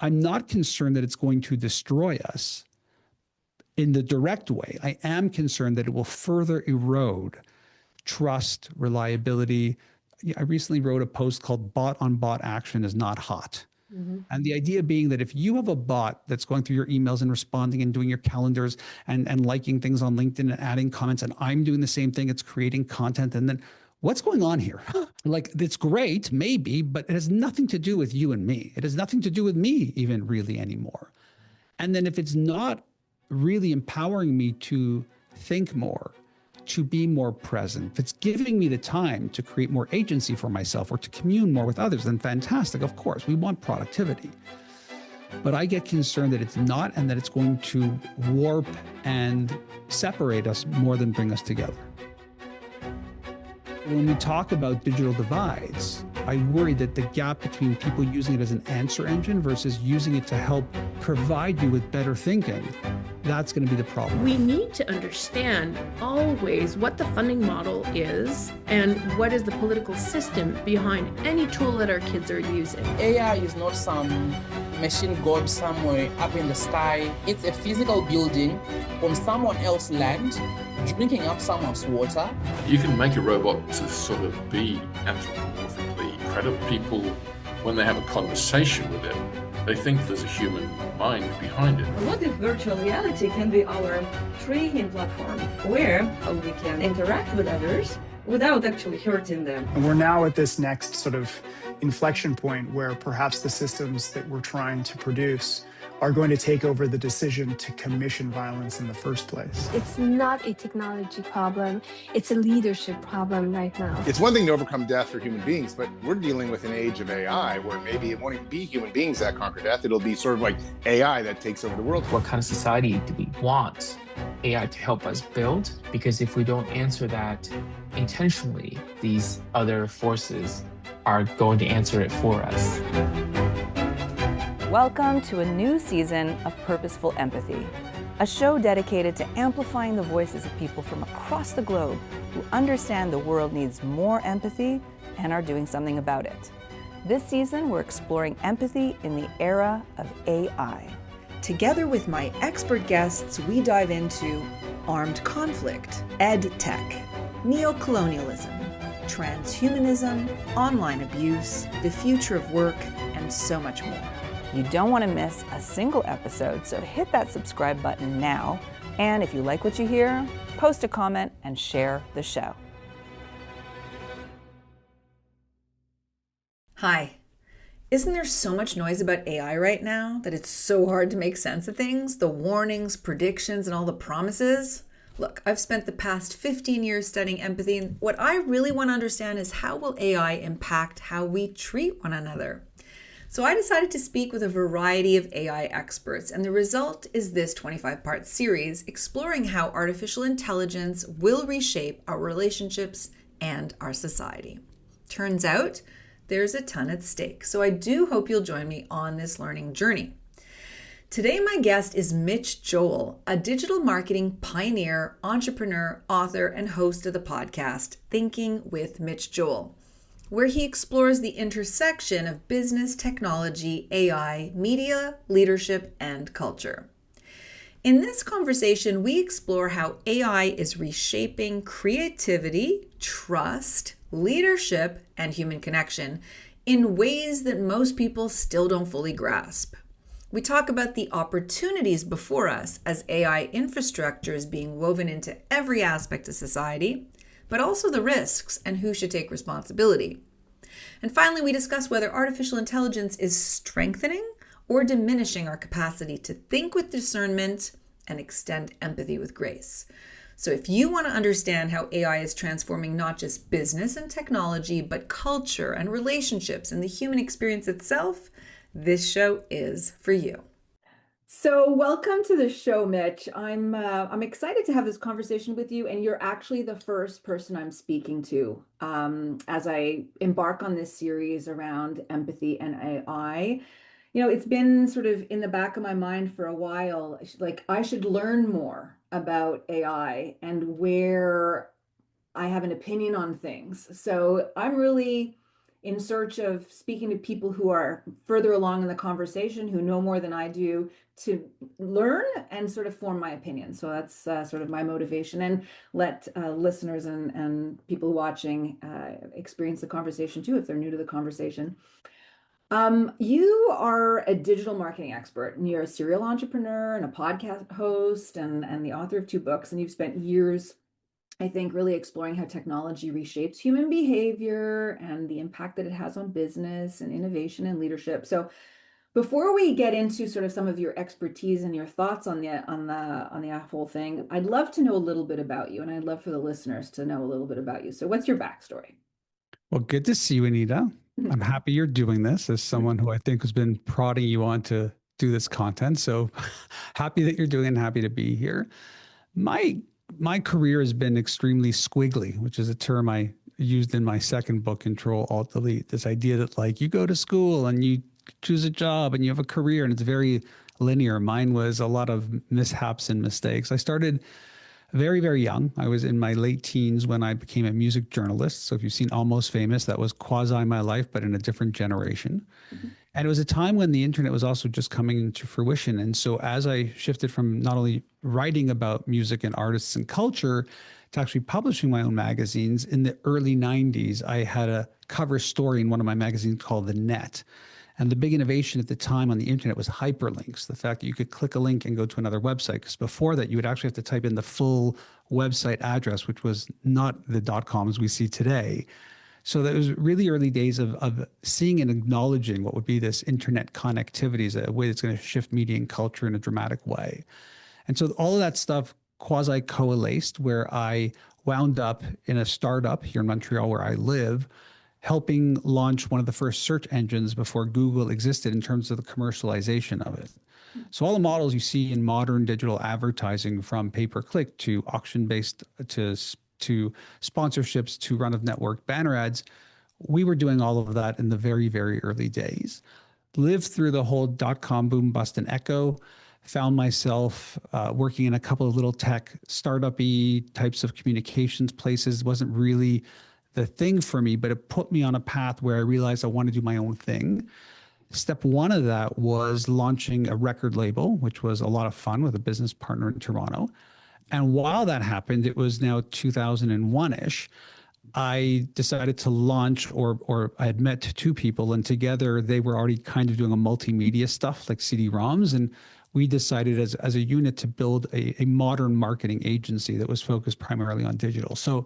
I'm not concerned that it's going to destroy us in the direct way. I am concerned that it will further erode trust, reliability. I recently wrote a post called Bot on Bot Action is Not Hot. Mm-hmm. And the idea being that if you have a bot that's going through your emails and responding and doing your calendars and liking things on LinkedIn and adding comments, and I'm doing the same thing, it's creating content, and then what's going on here? Like, it's great, maybe, but it has nothing to do with you and me. It has nothing to do with me even really anymore. And then if it's not really empowering me to think more, to be more present, if it's giving me the time to create more agency for myself or to commune more with others, then fantastic. Of course, we want productivity. But I get concerned that it's not, and that it's going to warp and separate us more than bring us together. When we talk about digital divides, I worry that the gap between people using it as an answer engine versus using it to help provide you with better thinking, that's going to be the problem. We need to understand always what the funding model is and what is the political system behind any tool that our kids are using. AI is not some machine god somewhere up in the sky. It's a physical building on someone else's land, drinking up someone's water. You can make a robot to sort of be anthropomorphically credible. People, when they have a conversation with it, they think there's a human mind behind it. What if virtual reality can be our training platform where we can interact with others without actually hurting them? And we're now at this next sort of inflection point where perhaps the systems that we're trying to produce are going to take over the decision to commission violence in the first place. It's not a technology problem, it's a leadership problem right now. It's one thing to overcome death for human beings, but we're dealing with an age of AI where maybe it won't even be human beings that conquer death. It'll be sort of like AI that takes over the world. What kind of society do we want AI to help us build? Because if we don't answer that intentionally, these other forces are going to answer it for us. Welcome to a new season of Purposeful Empathy, a show dedicated to amplifying the voices of people from across the globe who understand the world needs more empathy and are doing something about it. This season, we're exploring empathy in the era of AI. Together with my expert guests, we dive into armed conflict, ed tech, neocolonialism, transhumanism, online abuse, the future of work, and so much more. You don't want to miss a single episode, so hit that subscribe button now. And if you like what you hear, post a comment and share the show. Hi. Isn't there so much noise about AI right now that it's so hard to make sense of things? The warnings, predictions, and all the promises? Look, I've spent the past 15 years studying empathy, and what I really want to understand is how will AI impact how we treat one another? So I decided to speak with a variety of AI experts, and the result is this 25-part series exploring how artificial intelligence will reshape our relationships and our society. Turns out there's a ton at stake, so I do hope you'll join me on this learning journey. Today, my guest is Mitch Joel, a digital marketing pioneer, entrepreneur, author, and host of the podcast, Thinking with Mitch Joel, where he explores the intersection of business, technology, AI, media, leadership, and culture. In this conversation, we explore how AI is reshaping creativity, trust, leadership, and human connection in ways that most people still don't fully grasp. We talk about the opportunities before us as AI infrastructure is being woven into every aspect of society, but also the risks and who should take responsibility. And finally, we discuss whether artificial intelligence is strengthening or diminishing our capacity to think with discernment and extend empathy with grace. So if you want to understand how AI is transforming not just business and technology, but culture and relationships and the human experience itself, this show is for you. So welcome to the show, Mitch. I'm excited to have this conversation with you, and you're actually the first person I'm speaking to as I embark on this series around empathy and AI. You know, it's been sort of in the back of my mind for a while, like I should learn more about AI and where I have an opinion on things. So I'm really in search of speaking to people who are further along in the conversation, who know more than I do, to learn and sort of form my opinion. So that's sort of my motivation, and let listeners and people watching experience the conversation too, if they're new to the conversation. You are a digital marketing expert, and you're a serial entrepreneur and a podcast host and the author of 2 books, and you've spent years, I think, really exploring how technology reshapes human behavior and the impact that it has on business and innovation and leadership. So before we get into sort of some of your expertise and your thoughts on the whole thing, I'd love to know a little bit about you, and I'd love for the listeners to know a little bit about you. So what's your backstory? Well, good to see you, Anita. I'm happy you're doing this as someone who I think has been prodding you on to do this content. So happy that you're doing it and happy to be here. My career has been extremely squiggly, which is a term I used in my second book, Control Alt Delete. This idea that like you go to school and you choose a job and you have a career and it's very linear. Mine was a lot of mishaps and mistakes. I started very, very young. I was in my late teens when I became a music journalist. So if you've seen Almost Famous, that was quasi my life, but in a different generation. And it was a time when the internet was also just coming into fruition. And so as I shifted from not only writing about music and artists and culture to actually publishing my own magazines, in the early 90s, I had a cover story in one of my magazines called The Net. And the big innovation at the time on the internet was hyperlinks, the fact that you could click a link and go to another website. Because before that, you would actually have to type in the full website address, which was not the .com as we see today. So that was really early days of seeing and acknowledging what would be this internet connectivity as a way that's going to shift media and culture in a dramatic way. And so all of that stuff quasi coalesced, where I wound up in a startup here in Montreal where I live, helping launch one of the first search engines before Google existed in terms of the commercialization of it. So all the models you see in modern digital advertising, from pay-per-click to auction-based to sponsorships to run-of-network banner ads, we were doing all of that in the very, very early days. Lived through the whole .com boom, bust, and echo. Found myself working in a couple of little tech startup-y types of communications places. Wasn't really the thing for me, but it put me on a path where I realized I want to do my own thing. Step 1 of that was launching a record label, which was a lot of fun with a business partner in Toronto. And while that happened, it was now 2001-ish, I decided to launch, or I had met 2 people, and together they were already kind of doing a multimedia stuff like CD-ROMs. And we decided as a unit to build a modern marketing agency that was focused primarily on digital. So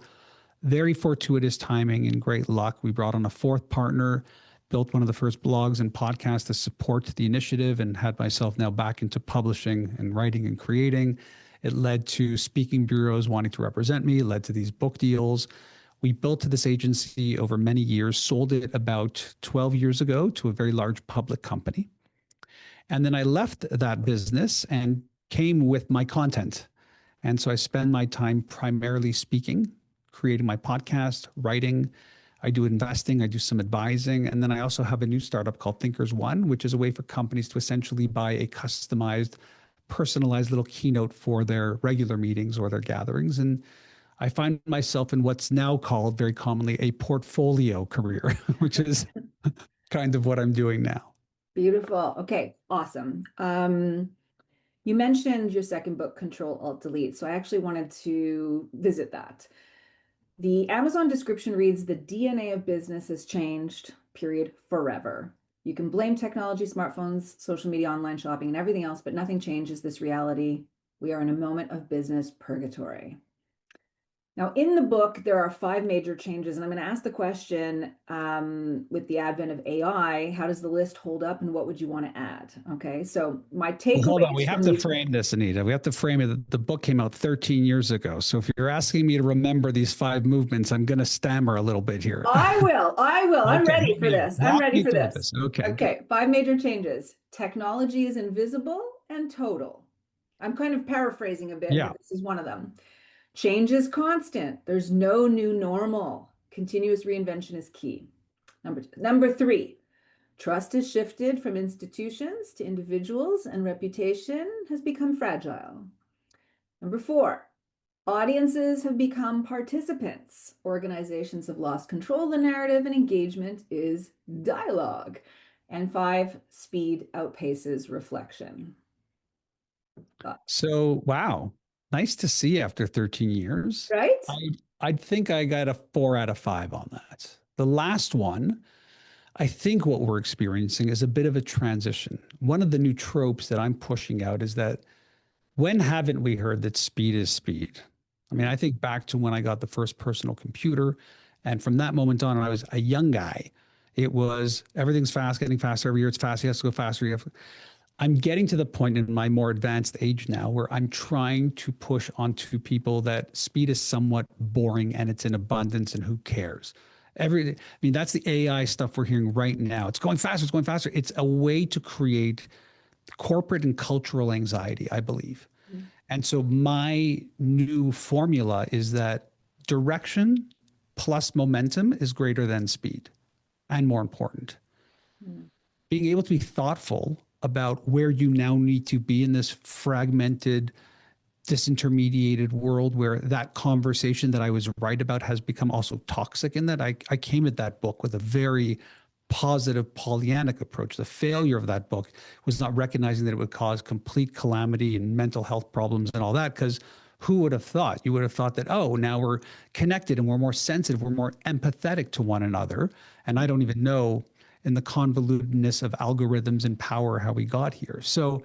very fortuitous timing and great luck. We brought on a 4th partner, built one of the first blogs and podcasts to support the initiative, and had myself now back into publishing and writing and creating. It led to speaking bureaus wanting to represent me, led to these book deals. We built this agency over many years, sold it about 12 years ago to a very large public company. And then I left that business and came with my content. And so I spend my time primarily speaking, creating my podcast, writing. I do investing, I do some advising. And then I also have a new startup called Thinkers One, which is a way for companies to essentially buy a customized, personalized little keynote for their regular meetings or their gatherings. And I find myself in what's now called very commonly a portfolio career, which is kind of what I'm doing now. Beautiful. Okay, awesome. You mentioned your second book, Control Alt Delete. So I actually wanted to visit that. The Amazon description reads, "The DNA of business has changed, period, forever. You can blame technology, smartphones, social media, online shopping, and everything else, but nothing changes this reality. We are in a moment of business purgatory." Now, in the book, there are 5 major changes, and I'm going to ask the question, with the advent of AI, how does the list hold up, and what would you want to add? Okay, so my takeaway. Hold on, we have to frame this, Anita. We have to frame it. The book came out 13 years ago. So if you're asking me to remember these 5 movements, I'm going to stammer a little bit here. I will. I'm Okay, ready for this. I'm ready for this. Okay. Okay, 5 major changes. Technology is invisible and total. I'm kind of paraphrasing a bit, Yeah. but this is one of them. Change is constant. There's no new normal. Continuous reinvention is key. Number 3, trust has shifted from institutions to individuals, and reputation has become fragile. Number 4, Audiences have become participants. Organizations have lost control of the narrative, and engagement is dialogue. And 5, speed outpaces reflection. So, wow, nice to see after 13 years. Right? I'd think I got a 4 out of 5 on that. The last one, I think what we're experiencing is a bit of a transition. One of the new tropes that I'm pushing out is that when haven't we heard that speed is speed? I mean, I think back to when I got the first personal computer. And from that moment on, I was a young guy. It was everything's fast, getting faster every year. It's fast. You have to go faster. I'm getting to the point in my more advanced age now where I'm trying to push onto people that speed is somewhat boring and it's in abundance and who cares. I mean, that's the AI stuff we're hearing right now. It's going faster. It's going faster. It's a way to create corporate and cultural anxiety, I believe. Mm-hmm. And so my new formula is that direction plus momentum is greater than speed and more important. Mm-hmm. Being able to be thoughtful about where you now need to be in this fragmented, disintermediated world where that conversation that I was right about has become also toxic in that I came at that book with a very positive Pollyannic approach. The failure of that book was not recognizing that it would cause complete calamity and mental health problems and all that, because who would have thought? You would have thought that, oh, now we're connected and we're more sensitive, we're more empathetic to one another. And I don't even know in the convolutedness of algorithms and power how we got here. So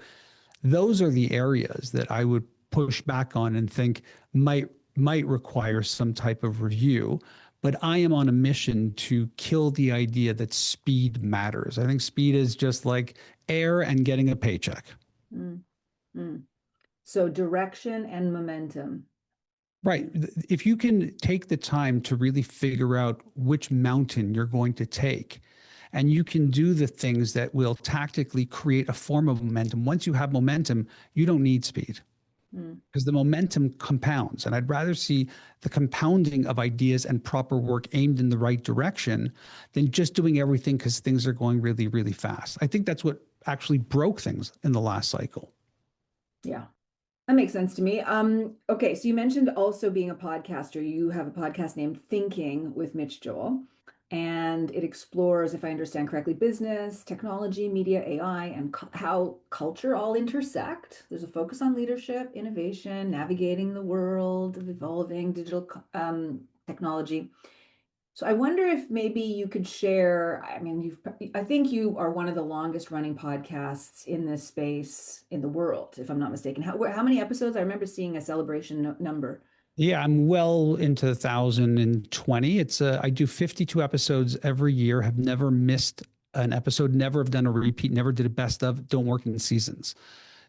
those are the areas that I would push back on and think might require some type of review. But I am on a mission to kill the idea that speed matters. I think speed is just like air and getting a paycheck. So direction and momentum. Right. If you can take the time to really figure out which mountain you're going to take, and you can do the things that will tactically create a form of momentum. Once you have momentum, you don't need speed because the momentum compounds. And I'd rather see the compounding of ideas and proper work aimed in the right direction than just doing everything because things are going really, really fast. I think that's what actually broke things in the last cycle. Yeah. That makes sense to me. Okay, so you mentioned also being a podcaster. You have a podcast named Thinking with Mitch Joel, and it explores, if I understand correctly, business, technology, media, AI, and how culture all intersect. There's a focus on leadership, innovation, navigating the world of evolving digital technology. So I wonder if maybe you could share, I mean, I think you are one of the longest running podcasts in this space in the world, if I'm not mistaken. How many episodes? I remember seeing a celebration number. Yeah, I'm well into 1,020. I do 52 episodes every year, have never missed an episode, never have done a repeat, never did a best of, don't work in seasons.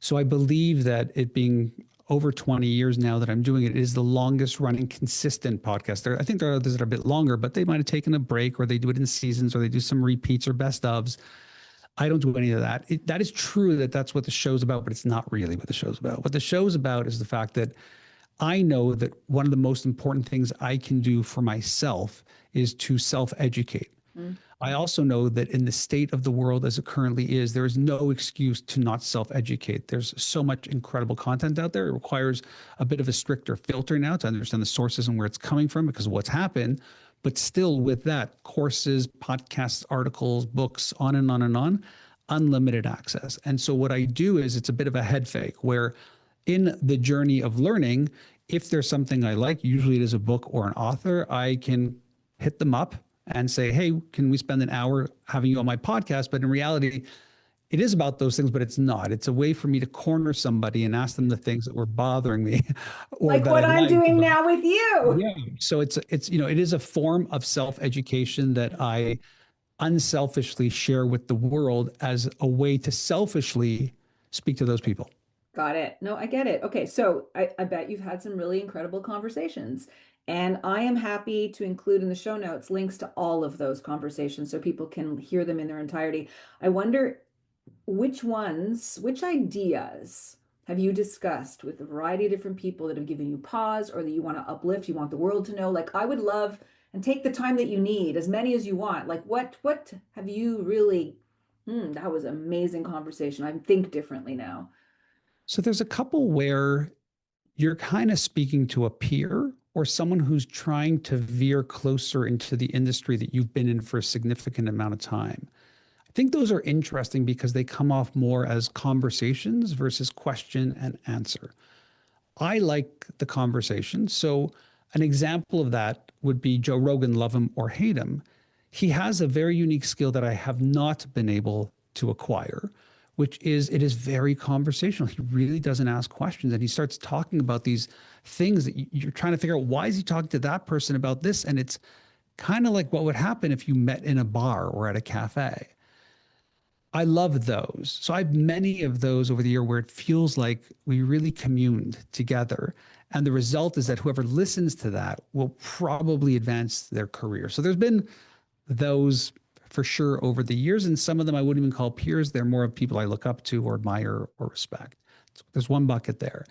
So I believe that it being over 20 years now that I'm doing it is the longest running consistent podcast. I think there are others that are a bit longer, but they might have taken a break or they do it in seasons or they do some repeats or best ofs. I don't do any of that. That is true that that's what the show's about, but it's not really what the show's about. What the show's about is the fact that I know that one of the most important things I can do for myself is to self-educate. I also know that in the state of the world as it currently is, there is no excuse to not self-educate. There's so much incredible content out there. It requires a bit of a stricter filter now to understand the sources and where it's coming from because of what's happened. But still with that, courses, podcasts, articles, books, on and on and on, unlimited access. And so what I do is it's a bit of a head fake where in the journey of learning, if there's something I like, usually it is a book or an author, I can hit them up and say, hey, can we spend an hour having you on my podcast? But in reality, it is about those things, but it's not. It's a way for me to corner somebody and ask them the things that were bothering me. Or like what I'm doing now with you. Yeah. So it's, it is a form of self-education that I unselfishly share with the world as a way to selfishly speak to those people. Got it. No, I get it. Okay, so I bet you've had some really incredible conversations. And I am happy to include in the show notes links to all of those conversations so people can hear them in their entirety. I wonder which ideas have you discussed with a variety of different people that have given you pause or that you want to uplift, you want the world to know? Like, I would love, and take the time that you need, as many as you want. Like, what have you really, that was an amazing conversation. I think differently now. So there's a couple where you're kind of speaking to a peer or someone who's trying to veer closer into the industry that you've been in for a significant amount of time. I think those are interesting because they come off more as conversations versus question and answer. I like the conversation. So an example of that would be Joe Rogan, love him or hate him. He has a very unique skill that I have not been able to acquire, which is it is very conversational. He really doesn't ask questions, and he starts talking about these things that you're trying to figure out, why is he talking to that person about this? And it's kind of like what would happen if you met in a bar or at a cafe. I love those. So I have many of those over the year where it feels like we really communed together. And the result is that whoever listens to that will probably advance their career. So there's been those for sure over the years. And some of them I wouldn't even call peers. They're more of people I look up to or admire or respect. So there's one bucket there.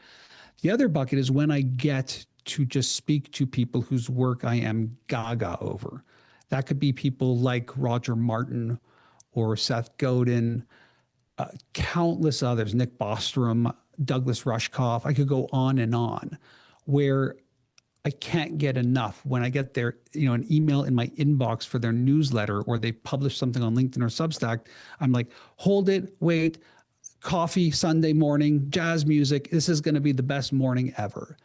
The other bucket is when I get to just speak to people whose work I am gaga over. That could be people like Roger Martin or Seth Godin, countless others, Nick Bostrom, Douglas Rushkoff. I could go on, where I can't get enough. When I get their, an email in my inbox for their newsletter, or they publish something on LinkedIn or Substack, I'm like, hold it, wait, coffee Sunday morning, jazz music. This is going to be the best morning ever.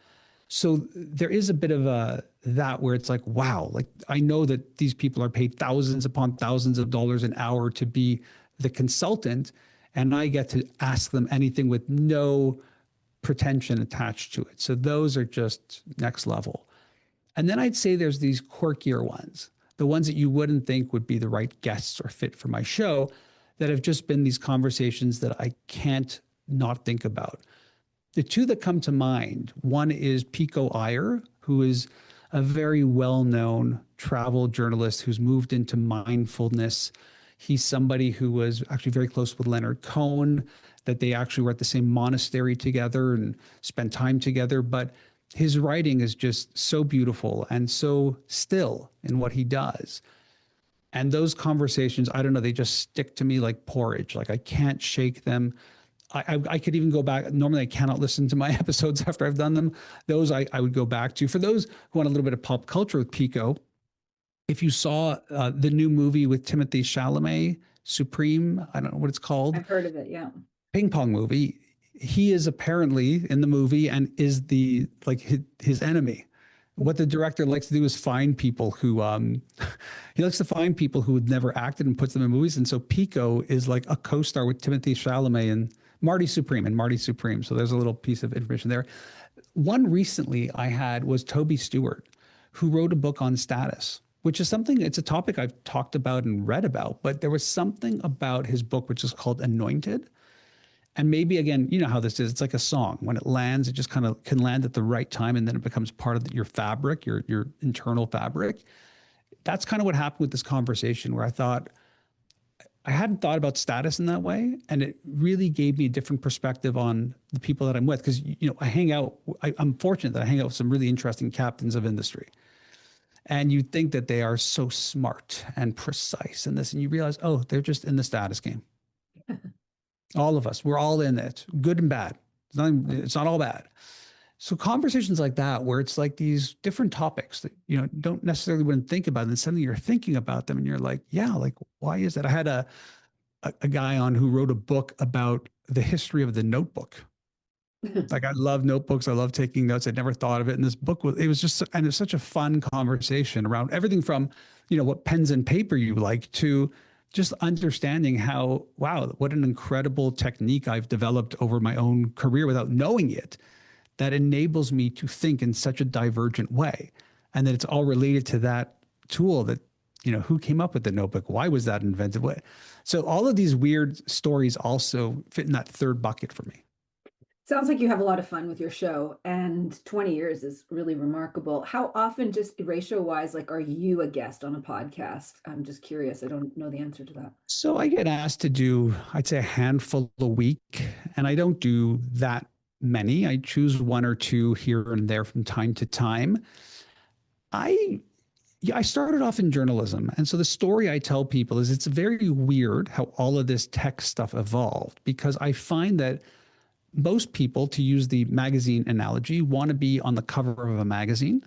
So there is a bit of that where it's like, wow, like I know that these people are paid thousands upon thousands of dollars an hour to be the consultant, and I get to ask them anything with no pretension attached to it. So those are just next level. And then I'd say there's these quirkier ones, the ones that you wouldn't think would be the right guests or fit for my show, that have just been these conversations that I can't not think about. The two that come to mind, one is Pico Iyer, who is a very well-known travel journalist who's moved into mindfulness. He's somebody who was actually very close with Leonard Cohen, that they actually were at the same monastery together and spent time together. But his writing is just so beautiful and so still in what he does. And those conversations, I don't know, they just stick to me like porridge. Like I can't shake them. I could even go back. Normally, I cannot listen to my episodes after I've done them. Those I would go back to. For those who want a little bit of pop culture with Pico, if you saw the new movie with Timothée Chalamet, Supreme, I don't know what it's called. I've heard of it, yeah. Ping pong movie. He is apparently in the movie and is his enemy. What the director likes to do is find people who he likes to find people who had never acted and puts them in movies. And so Pico is like a co-star with Timothée Chalamet and Marty Supreme. So there's a little piece of information there. One recently I had was Toby Stewart, who wrote a book on status, which is something, it's a topic I've talked about and read about, but there was something about his book, which is called Anointed. And maybe, again, you know how this is. It's like a song. When it lands, it just kind of can land at the right time, and then it becomes part of your fabric, your internal fabric. That's kind of what happened with this conversation, where I thought, I hadn't thought about status in that way. And it really gave me a different perspective on the people that I'm with. Because, I'm fortunate that I hang out with some really interesting captains of industry. And you think that they are so smart and precise in this. And you realize, oh, they're just in the status game. All of us, we're all in it, good and bad. It's not all bad. So conversations like that, where it's like these different topics that, don't necessarily wouldn't think about, and then suddenly you're thinking about them and you're like, yeah, like, why is that? I had a guy on who wrote a book about the history of the notebook. Like, I love notebooks. I love taking notes. I'd never thought of it. And this book it was such a fun conversation around everything from, what pens and paper you like to just understanding how, wow, what an incredible technique I've developed over my own career without knowing it, that enables me to think in such a divergent way. And that it's all related to that tool that, who came up with the notebook? Why was that invented? So all of these weird stories also fit in that third bucket for me. Sounds like you have a lot of fun with your show, and 20 years is really remarkable. How often, just ratio-wise, are you a guest on a podcast? I'm just curious. I don't know the answer to that. So I get asked to do, I'd say, a handful a week, and I don't do that many. I choose one or two here and there from time to time. I started off in journalism, and so the story I tell people is it's very weird how all of this tech stuff evolved, because I find that most people, to use the magazine analogy, want to be on the cover of a magazine.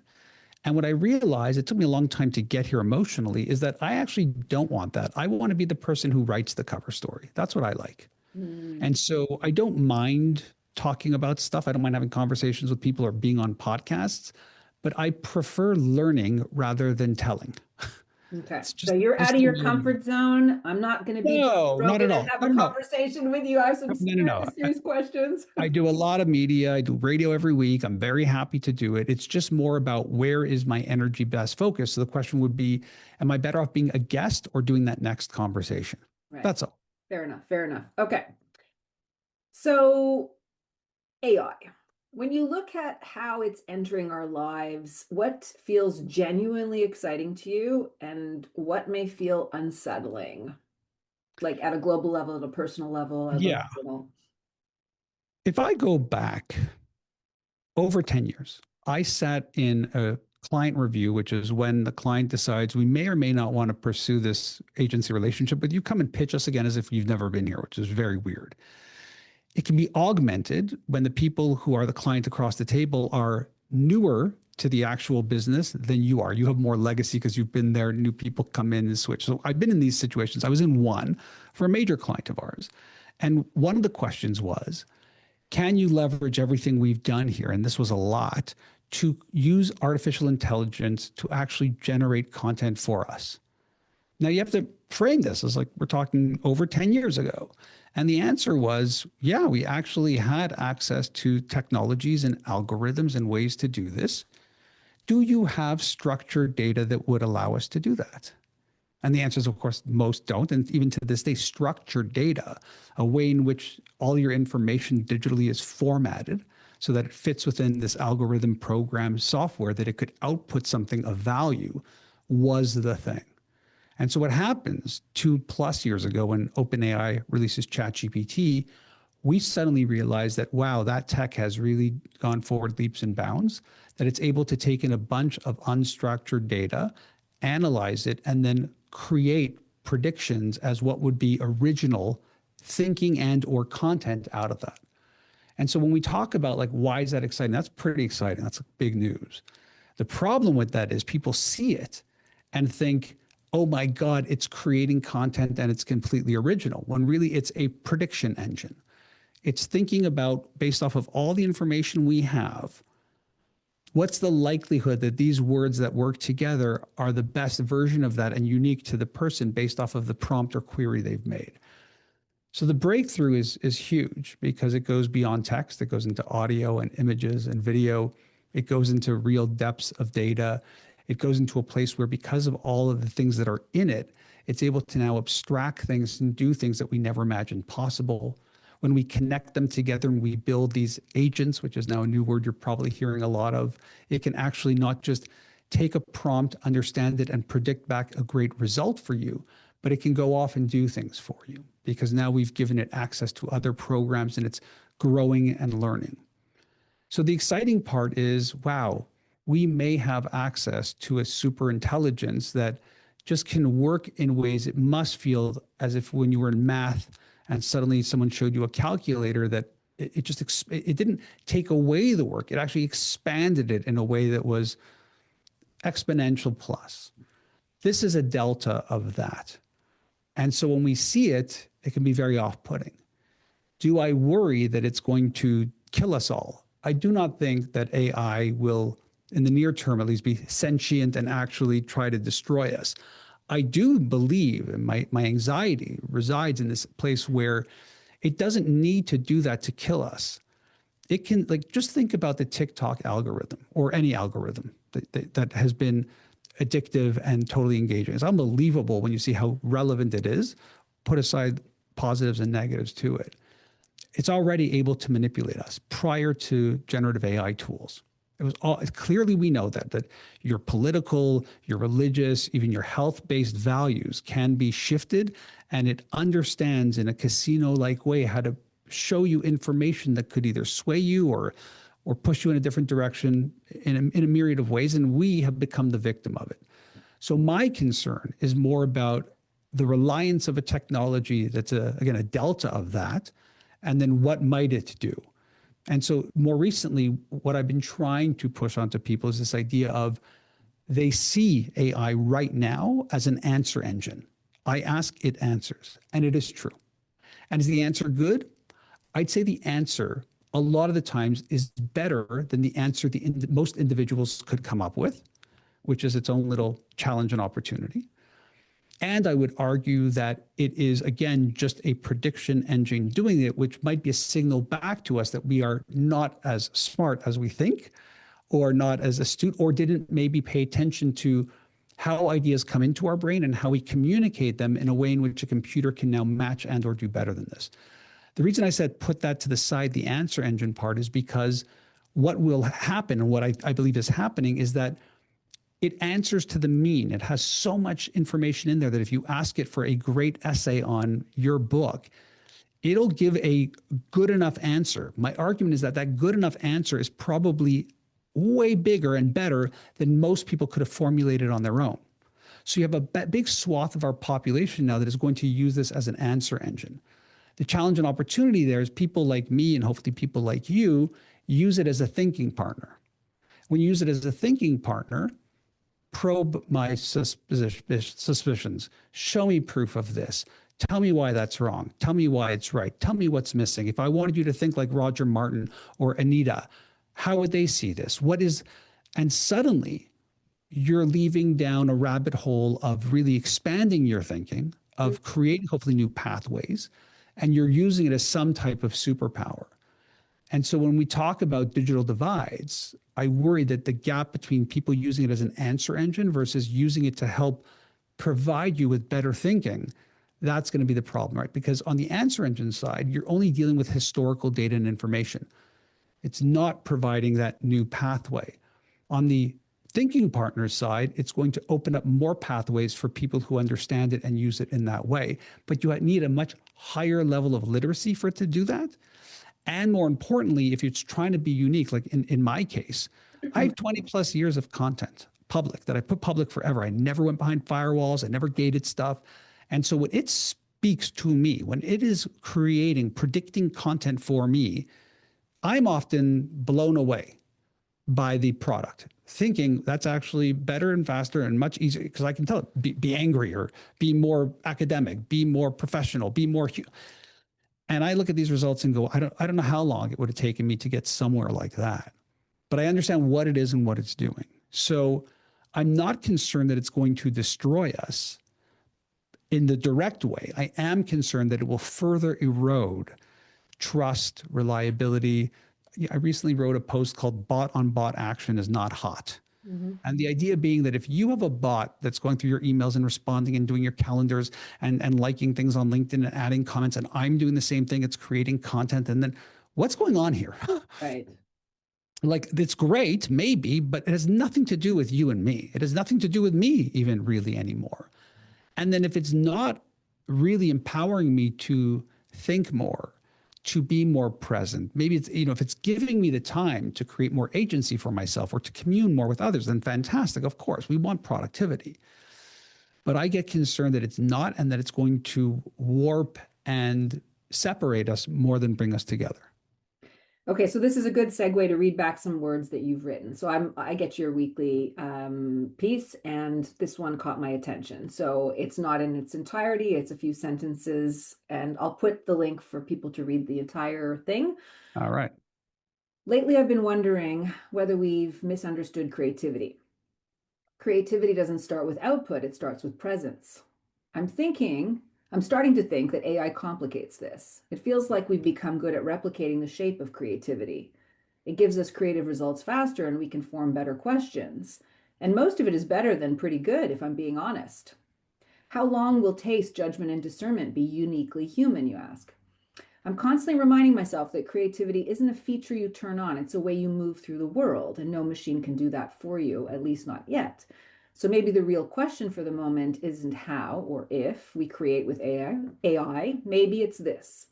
And what I realized, it took me a long time to get here emotionally, is that I actually don't want that. I want to be the person who writes the cover story. That's what I like. And so I don't mind talking about stuff. I don't mind having conversations with people or being on podcasts, but I prefer learning rather than telling. Okay. So you're out of your comfort zone. I'm not going to be not at all. and have a conversation with you. I have some serious questions. I do a lot of media. I do radio every week. I'm very happy to do it. It's just more about where is my energy best focused. So the question would be, am I better off being a guest or doing that next conversation? Right. That's all. Fair enough. Fair enough. Okay. So AI. When you look at how it's entering our lives, what feels genuinely exciting to you and what may feel unsettling, like at a global level, at a personal level? Yeah. If I go back over 10 years, I sat in a client review, which is when the client decides we may or may not want to pursue this agency relationship with you. Come and pitch us again as if you've never been here, which is very weird. It can be augmented when the people who are the client across the table are newer to the actual business than you are. You have more legacy because you've been there. New people come in and switch. So I've been in these situations. I was in one for a major client of ours. And one of the questions was, can you leverage everything we've done here? And this was a lot, to use artificial intelligence to actually generate content for us. Now you have to frame this as like we're talking over 10 years ago. And the answer was, yeah, we actually had access to technologies and algorithms and ways to do this. Do you have structured data that would allow us to do that? And the answer is, of course, most don't. And even to this day, structured data, a way in which all your information digitally is formatted so that it fits within this algorithm program software that it could output something of value, was the thing. And so what happens 2+ years ago when OpenAI releases ChatGPT, we suddenly realized that, wow, that tech has really gone forward leaps and bounds, that it's able to take in a bunch of unstructured data, analyze it, and then create predictions as what would be original thinking and or content out of that. And so when we talk about like, why is that exciting? That's pretty exciting. That's big news. The problem with that is people see it and think, oh my God, it's creating content and it's completely original, when really it's a prediction engine. It's thinking about, based off of all the information we have, what's the likelihood that these words that work together are the best version of that and unique to the person based off of the prompt or query they've made. So the breakthrough is huge because it goes beyond text. It goes into audio and images and video. It goes into real depths of data. It goes into a place where, because of all of the things that are in it, it's able to now abstract things and do things that we never imagined possible. When we connect them together and we build these agents, which is now a new word you're probably hearing a lot of, it can actually not just take a prompt, understand it, and predict back a great result for you, but it can go off and do things for you because now we've given it access to other programs and it's growing and learning. So the exciting part is, wow, we may have access to a super intelligence that just can work in ways it must feel as if when you were in math and suddenly someone showed you a calculator, that it didn't take away the work. It actually expanded it in a way that was exponential plus. This is a delta of that. And so when we see it, it can be very off-putting. Do I worry that it's going to kill us all? I do not think that AI will, in the near term at least, be sentient and actually try to destroy us. I do believe, and my anxiety resides in this place where it doesn't need to do that to kill us. It can, like, just think about the TikTok algorithm or any algorithm that has been addictive and totally engaging. It's unbelievable when you see how relevant it is. Put aside positives and negatives to it. It's already able to manipulate us prior to generative AI tools. It was all clearly, we know that your political, your religious, even your health-based values can be shifted, and it understands in a casino-like way how to show you information that could either sway you or push you in a different direction in a myriad of ways, and we have become the victim of it. So my concern is more about the reliance of a technology that's again a delta of that, And then what might it do? And so more recently, what I've been trying to push onto people is this idea of they see AI right now as an answer engine. I ask, it answers, and it is true. And is the answer good? I'd say the answer a lot of the times is better than the answer most individuals could come up with, which is its own little challenge and opportunity. And I would argue that it is, again, just a prediction engine doing it, which might be a signal back to us that we are not as smart as we think, or not as astute, or didn't maybe pay attention to how ideas come into our brain and how we communicate them in a way in which a computer can now match and or do better than this. The reason I said put that to the side, the answer engine part, is because what will happen, and what I believe is happening, is that it answers to the mean. It has so much information in there that if you ask it for a great essay on your book, it'll give a good enough answer. My argument is that that good enough answer is probably way bigger and better than most people could have formulated on their own. So you have a big swath of our population now that is going to use this as an answer engine. The challenge and opportunity there is people like me, and hopefully people like you, use it as a thinking partner. When you use it as a thinking partner, probe my suspicions, show me proof of this, tell me why that's wrong, tell me why it's right, tell me what's missing. If I wanted you to think like Roger Martin or Anita, how would they see this? And suddenly you're leaving down a rabbit hole of really expanding your thinking, of creating hopefully new pathways, and you're using it as some type of superpower. And so when we talk about digital divides, I worry that the gap between people using it as an answer engine versus using it to help provide you with better thinking, that's going to be the problem, right? Because on the answer engine side, you're only dealing with historical data and information. It's not providing that new pathway. On the thinking partner side, it's going to open up more pathways for people who understand it and use it in that way. But you need a much higher level of literacy for it to do that. And more importantly, if you're trying to be unique, like in my case, I have 20 plus years of content public that I put public forever. I never went behind firewalls. I never gated stuff. And so when it speaks to me, when it is predicting content for me, I'm often blown away by the product, thinking that's actually better and faster and much easier, because I can tell it, be angrier, be more academic, be more professional, be more and I look at these results and go, I don't know how long it would have taken me to get somewhere like that. But I understand what it is and what it's doing. So I'm not concerned that it's going to destroy us in the direct way. I am concerned that it will further erode trust, reliability. I recently wrote a post called "Bot on Bot Action is Not Hot." Mm-hmm. And the idea being that if you have a bot that's going through your emails and responding and doing your calendars and liking things on LinkedIn and adding comments, and I'm doing the same thing, it's creating content, and then what's going on here? Right. Like, it's great, maybe, but it has nothing to do with you and me. It has nothing to do with me even really anymore. And then if it's not really empowering me to think more, to be more present, maybe it's, if it's giving me the time to create more agency for myself or to commune more with others, then fantastic. Of course, we want productivity. But I get concerned that it's not, and that it's going to warp and separate us more than bring us together. Okay, so this is a good segue to read back some words that you've written. So I get your weekly piece, and this one caught my attention. So it's not in its entirety, it's a few sentences, and I'll put the link for people to read the entire thing. All right. Lately, I've been wondering whether we've misunderstood creativity. Creativity doesn't start with output, it starts with presence. I'm starting to think that AI complicates this. It feels like we've become good at replicating the shape of creativity. It gives us creative results faster and we can form better questions. And most of it is better than pretty good, if I'm being honest. How long will taste, judgment, and discernment be uniquely human, you ask? I'm constantly reminding myself that creativity isn't a feature you turn on, it's a way you move through the world, and no machine can do that for you, at least not yet. So maybe the real question for the moment isn't how or if we create with AI. Maybe it's this.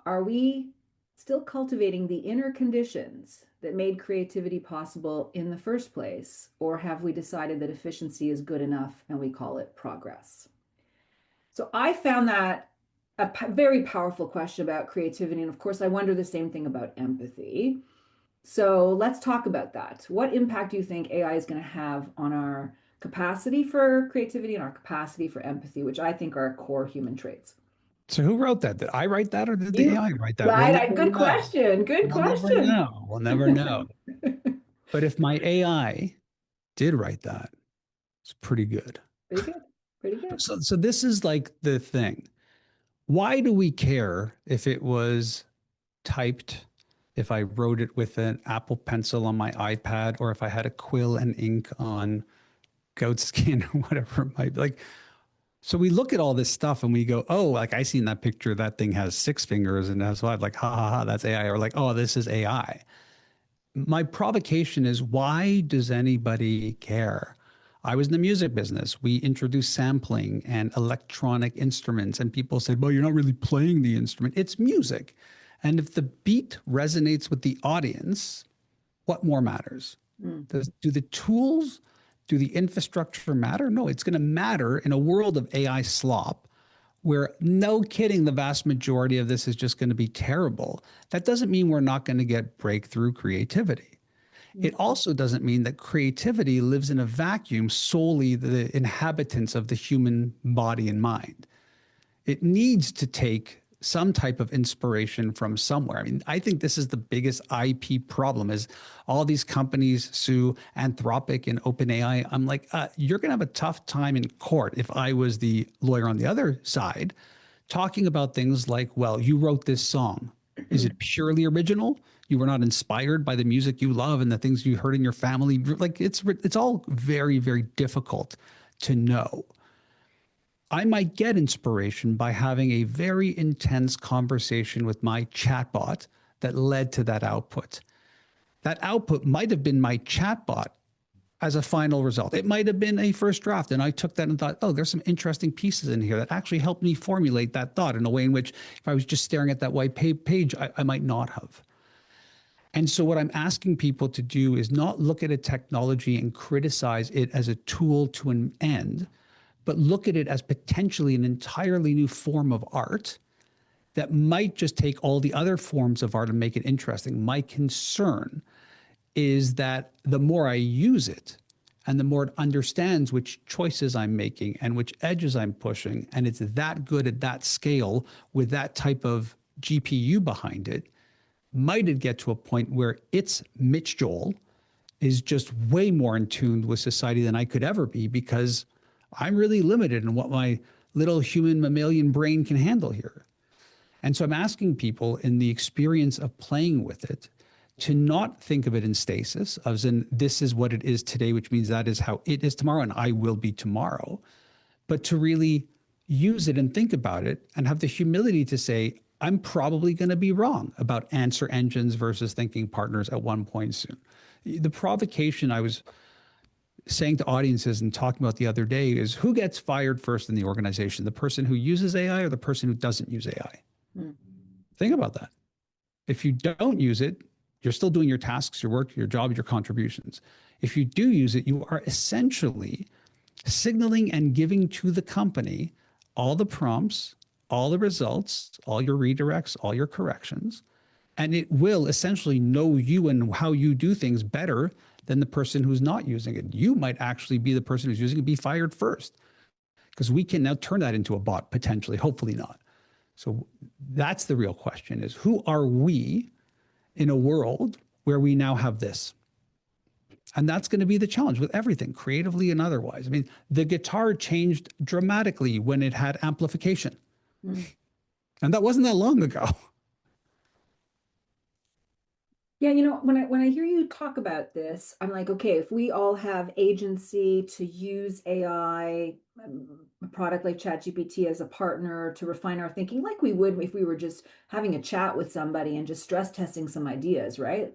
Are we still cultivating the inner conditions that made creativity possible in the first place? Or have we decided that efficiency is good enough and we call it progress? So I found that very powerful question about creativity. And of course, I wonder the same thing about empathy. So let's talk about that. What impact do you think AI is going to have on our capacity for creativity and our capacity for empathy, which I think are core human traits? So who wrote that? Did I write that or did the You, AI write that? We'll right? never Good know. question. Good We'll never question. know. We'll never know. But if my AI did write that, it's pretty good. Pretty good. Pretty good. So this is like the thing. Why do we care if it was typed, if I wrote it with an Apple Pencil on my iPad, or if I had a quill and ink on goat skin or whatever it might be? Like, so we look at all this stuff and we go, oh, like I seen that picture, that thing has 6 fingers and that's why I'm like, ha ha ha, that's AI. Or like, oh, this is AI. My provocation is, why does anybody care? I was in the music business. We introduced sampling and electronic instruments, and people said, well, you're not really playing the instrument. It's music. And if the beat resonates with the audience, what more matters? Do the tools, do the infrastructure matter? No, it's going to matter in a world of AI slop where, no kidding, the vast majority of this is just going to be terrible. That doesn't mean we're not going to get breakthrough creativity. It also doesn't mean that creativity lives in a vacuum, solely the inhabitants of the human body and mind. It needs to take some type of inspiration from somewhere. I mean, I think this is the biggest IP problem, is all these companies sue Anthropic and OpenAI. I'm like, you're going to have a tough time in court if I was the lawyer on the other side, talking about things like, well, you wrote this song. Is it purely original? You were not inspired by the music you love and the things you heard in your family. Like, it's all very, very difficult to know. I might get inspiration by having a very intense conversation with my chatbot that led to that output. That output might have been my chatbot as a final result. It might have been a first draft, and I took that and thought, oh, there's some interesting pieces in here that actually helped me formulate that thought in a way in which, if I was just staring at that white page, I might not have. And so what I'm asking people to do is not look at a technology and criticize it as a tool to an end, but look at it as potentially an entirely new form of art that might just take all the other forms of art and make it interesting. My concern is that the more I use it and the more it understands which choices I'm making and which edges I'm pushing, and it's that good at that scale with that type of GPU behind it, might it get to a point where its Mitch Joel is just way more in tune with society than I could ever be, because I'm really limited in what my little human mammalian brain can handle here. And so I'm asking people, in the experience of playing with it, to not think of it in stasis, as in this is what it is today, which means that is how it is tomorrow and I will be tomorrow, but to really use it and think about it and have the humility to say, I'm probably going to be wrong about answer engines versus thinking partners at one point soon. The provocation I was saying to audiences and talking about the other day is, who gets fired first in the organization? The person who uses AI or the person who doesn't use AI? Think about that. If you don't use it, you're still doing your tasks, your work, your job, your contributions. If you do use it, you are essentially signaling and giving to the company all the prompts, all the results, all your redirects, all your corrections, and it will essentially know you and how you do things better than the person who's not using it. You might actually be the person who's using it, be fired first, because we can now turn that into a bot potentially, hopefully not. So that's the real question, is who are we in a world where we now have this? And that's going to be the challenge with everything, creatively and otherwise. I mean, the guitar changed dramatically when it had amplification. And that wasn't that long ago. Yeah, when I hear you talk about this, I'm like, okay, if we all have agency to use AI, a product like ChatGPT as a partner to refine our thinking, like we would if we were just having a chat with somebody and just stress testing some ideas, right?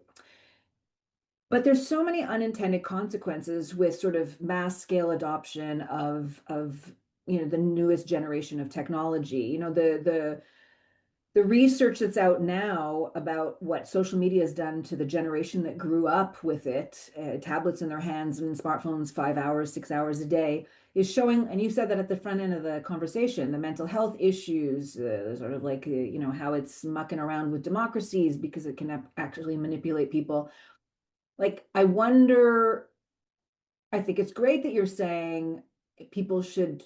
But there's so many unintended consequences with sort of mass scale adoption of the newest generation of technology. The research that's out now about what social media has done to the generation that grew up with it, tablets in their hands and smartphones 5 hours, 6 hours a day, is showing, and you said that at the front end of the conversation, the mental health issues, sort of like, how it's mucking around with democracies because it can actually manipulate people. Like, I think it's great that you're saying people should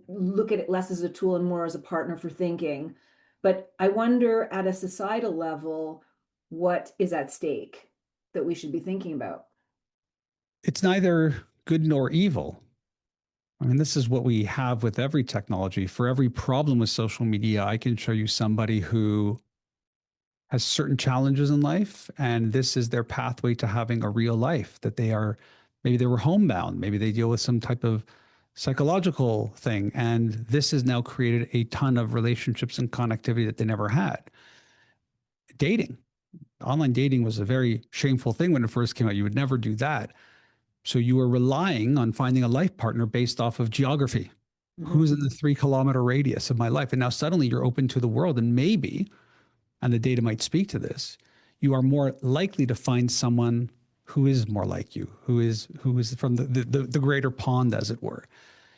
look at it less as a tool and more as a partner for thinking. But I wonder at a societal level, what is at stake that we should be thinking about? It's neither good nor evil. I mean, this is what we have with every technology. For every problem with social media, I can show you somebody who has certain challenges in life, and this is their pathway to having a real life, that maybe they were homebound, maybe they deal with some type of psychological thing, and this has now created a ton of relationships and connectivity that they never had. Dating, online dating was a very shameful thing when it first came out. You would never do that. So you were relying on finding a life partner based off of geography. Mm-hmm. Who's in the 3-kilometer radius of my life? And now suddenly you're open to the world, and maybe, and the data might speak to this, you are more likely to find someone who is more like you, who is from the greater pond, as it were.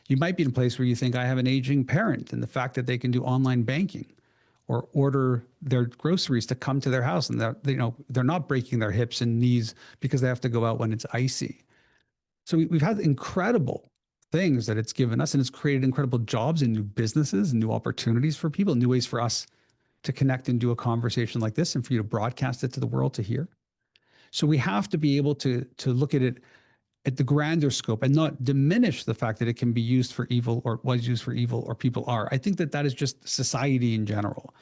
You might be in a place where you think, I have an aging parent, and the fact that they can do online banking or order their groceries to come to their house, and they're not breaking their hips and knees because they have to go out when it's icy. So we've had incredible things that it's given us, and it's created incredible jobs and new businesses and new opportunities for people, new ways for us to connect and do a conversation like this, and for you to broadcast it to the world to hear. So we have to be able to look at it at the grander scope and not diminish the fact that it can be used for evil, or was used for evil, or people are. I think that is just society in general.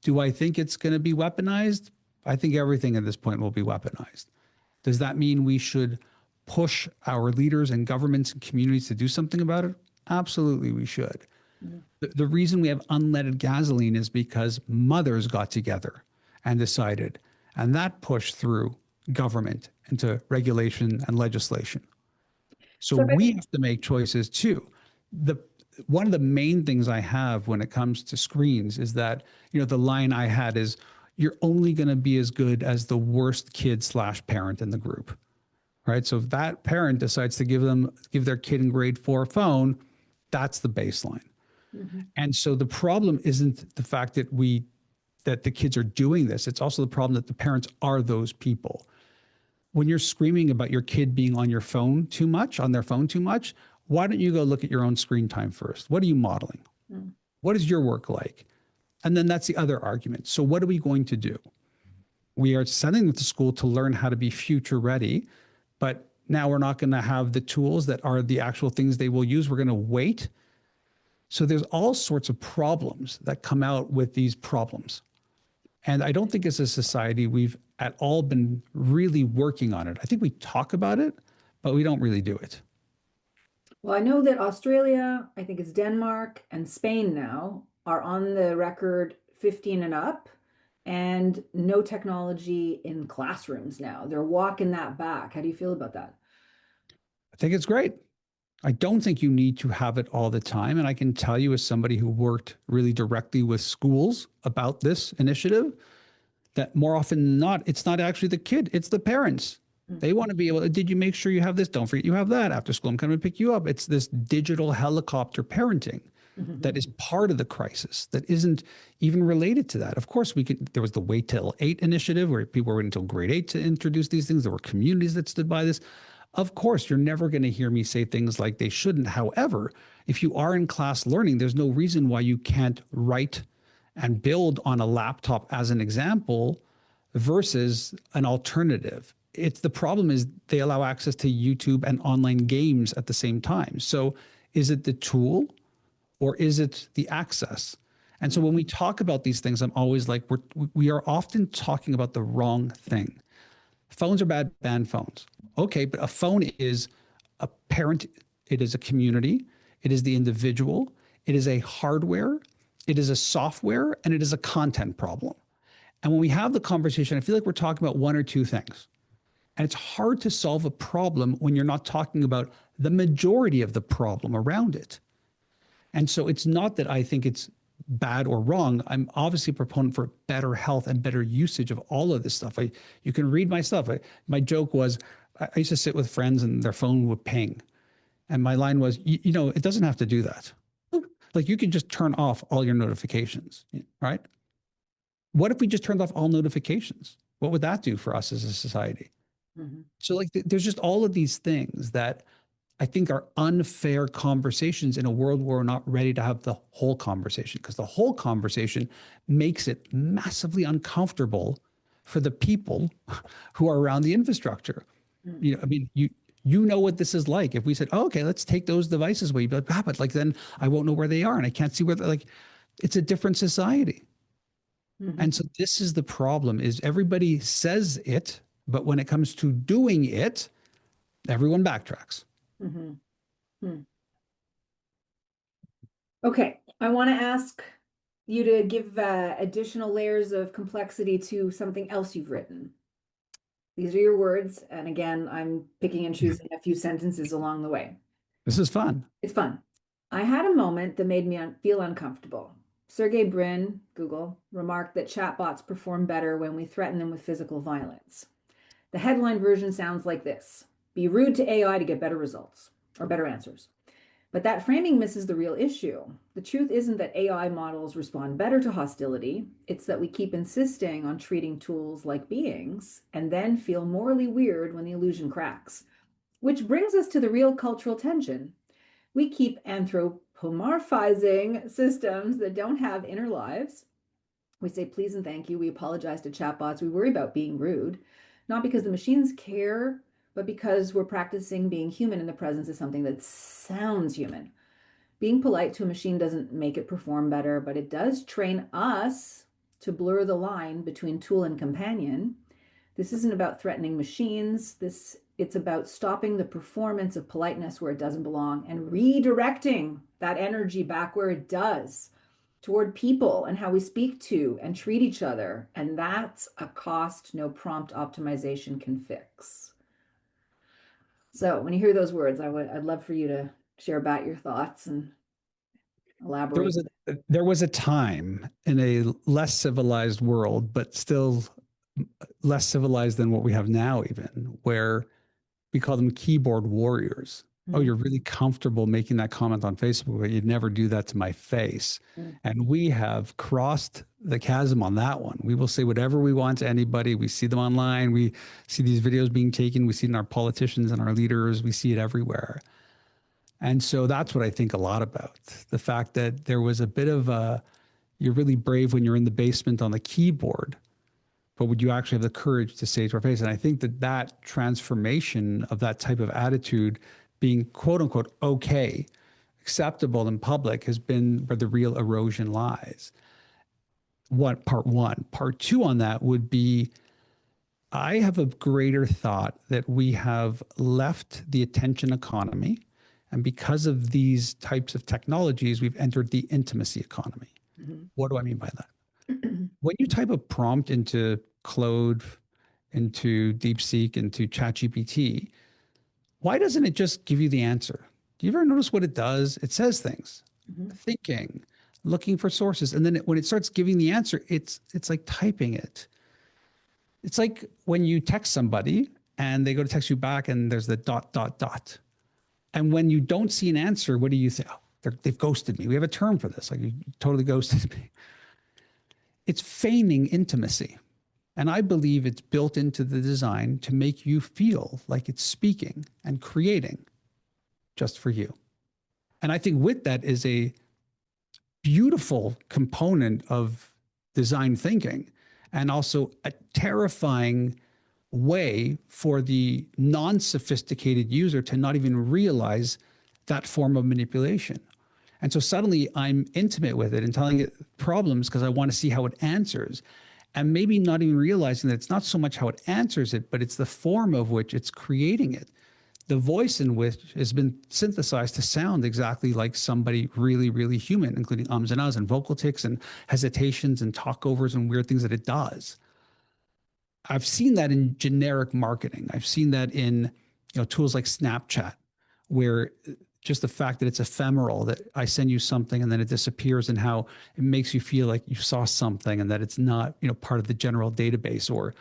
Do I think it's going to be weaponized? I think everything at this point will be weaponized. Does that mean we should push our leaders and governments and communities to do something about it? Absolutely, we should. Mm-hmm. The reason we have unleaded gasoline is because mothers got together and decided, and that pushed through government into regulation and legislation. So we have to make choices too. One of the main things I have when it comes to screens is that, the line I had is, you're only going to be as good as the worst kid/parent in the group, right? So if that parent decides to give their kid in grade 4 a phone, that's the baseline. Mm-hmm. And so the problem isn't the fact that the kids are doing this. It's also the problem that the parents are those people. When you're screaming about your kid being on their phone too much, why don't you go look at your own screen time first? What are you modeling? Mm. What is your work like? And then that's the other argument. So what are we going to do? We are sending them to school to learn how to be future ready, but now we're not going to have the tools that are the actual things they will use. We're going to wait. So there's all sorts of problems that come out with these problems. And I don't think as a society we've at all been really working on it. I think we talk about it, but we don't really do it. Well, I know that Australia, I think it's Denmark and Spain now, are on the record 15 and up, and no technology in classrooms now. They're walking that back. How do you feel about that? I think it's great. I don't think you need to have it all the time. And I can tell you, as somebody who worked really directly with schools about this initiative, that more often than not, it's not actually the kid, it's the parents. Mm-hmm. They want to be able to, did you make sure you have this? Don't forget you have that. After school, I'm coming to pick you up. It's this digital helicopter parenting that is part of the crisis, that isn't even related to that. Of course, there was the Wait Till 8 initiative where people were waiting until grade 8 to introduce these things. There were communities that stood by this. Of course, you're never going to hear me say things like they shouldn't. However, if you are in class learning, there's no reason why you can't write and build on a laptop as an example versus an alternative. The problem is they allow access to YouTube and online games at the same time. So is it the tool or is it the access? And so when we talk about these things, I'm always like, we are often talking about the wrong thing. Phones are bad, ban phones. Okay, but a phone is a parent, it is a community, it is the individual, it is a hardware, it is a software, and it is a content problem. And when we have the conversation, I feel like we're talking about one or two things. And it's hard to solve a problem when you're not talking about the majority of the problem around it. And so it's not that I think it's bad or wrong. I'm obviously a proponent for better health and better usage of all of this stuff. You can read my stuff. My joke was, I used to sit with friends and their phone would ping. And my line was, you know, it doesn't have to do that. Like you can just turn off all your notifications, right? What if we just turned off all notifications? What would that do for us as a society? Mm-hmm. So like, there's just all of these things that I think are unfair conversations in a world where we're not ready to have the whole conversation, because the whole conversation makes it massively uncomfortable for the people who are around the infrastructure. Mm-hmm. You know, I mean, you know what this is like. If we said, oh, okay, let's take those devices away, you'd be like, ah, but like then I won't know where they are and I can't see where they're like, it's a different society. Mm-hmm. And so this is the problem, is everybody says it, but when it comes to doing it, everyone backtracks. Mm-hmm. Hmm. Okay, I want to ask you to give additional layers of complexity to something else you've written. These are your words, and again, I'm picking and choosing a few sentences along the way. This is fun. It's fun. I had a moment that made me feel uncomfortable. Sergey Brin, Google, remarked that chatbots perform better when we threaten them with physical violence. The headline version sounds like this: be rude to AI to get better results or better answers. But that framing misses the real issue. The truth isn't that AI models respond better to hostility. It's that we keep insisting on treating tools like beings and then feel morally weird when the illusion cracks. Which brings us to the real cultural tension. We keep anthropomorphizing systems that don't have inner lives. We say please and thank you. We apologize to chatbots. We worry about being rude, not because the machines care, but because we're practicing being human in the presence of something that sounds human. Being polite to a machine doesn't make it perform better, but it does train us to blur the line between tool and companion. This isn't about threatening machines. It's about stopping the performance of politeness where it doesn't belong and redirecting that energy back where it does, toward people and how we speak to and treat each other. And that's a cost no prompt optimization can fix. So when you hear those words, I'd love for you to share about your thoughts and elaborate. There was a time in a less civilized world, but still less civilized than what we have now, even, where we call them keyboard warriors. Mm-hmm. Oh, you're really comfortable making that comment on Facebook, but you'd never do that to my face. Mm-hmm. And we have crossed the chasm on that one. We will say whatever we want to anybody. We see them online. We see these videos being taken. We see it in our politicians and our leaders. We see it everywhere. And so that's what I think a lot about. The fact that there was a bit of you're really brave when you're in the basement on the keyboard, but would you actually have the courage to say it to our face? And I think that transformation of that type of attitude being quote unquote okay, acceptable in public, has been where the real erosion lies. Part one. Part two on that would be, I have a greater thought that we have left the attention economy. And because of these types of technologies, we've entered the intimacy economy. Mm-hmm. What do I mean by that? When you type a prompt into Claude, into DeepSeek, into ChatGPT, why doesn't it just give you the answer? Do you ever notice what it does? It says things, mm-hmm. thinking, looking for sources. And then when it starts giving the answer, it's like typing it. It's like when you text somebody and they go to text you back and there's the ... And when you don't see an answer, what do you think? Oh, they've ghosted me. We have a term for this. Like, you totally ghosted me. It's feigning intimacy. And I believe it's built into the design to make you feel like it's speaking and creating just for you. And I think with that is a beautiful component of design thinking, and also a terrifying way for the non-sophisticated user to not even realize that form of manipulation. And so suddenly I'm intimate with it and telling it problems because I want to see how it answers. And maybe not even realizing that it's not so much how it answers it, but it's the form of which it's creating it. The voice in which has been synthesized to sound exactly like somebody really, really human, including ums and ahs and vocal tics and hesitations and talkovers and weird things that it does. I've seen that in generic marketing. I've seen that in tools like Snapchat, where just the fact that it's ephemeral, that I send you something and then it disappears, and how it makes you feel like you saw something and that it's not part of the general database. Or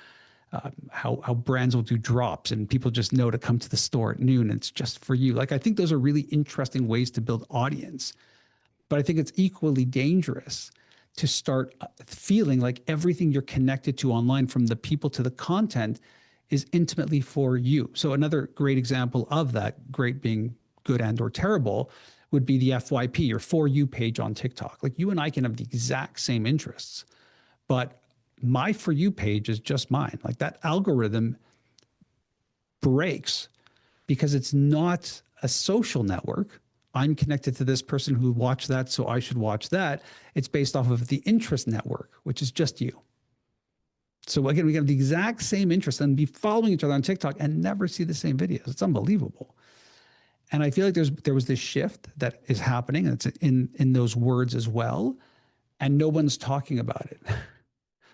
how brands will do drops and people just know to come to the store at noon. And it's just for you. Like, I think those are really interesting ways to build audience. But I think it's equally dangerous to start feeling like everything you're connected to online, from the people to the content, is intimately for you. So another great example of that, great being good and or terrible, would be the FYP, your For You page on TikTok. Like, you and I can have the exact same interests, but my For You page is just mine. Like, that algorithm breaks because it's not a social network. I'm connected to this person who watched that, so I should watch that. It's based off of the interest network, which is just you. So again, we have the exact same interest and be following each other on TikTok and never see the same videos. It's unbelievable. And I feel like there was this shift that is happening, and it's in those words as well. And no one's talking about it.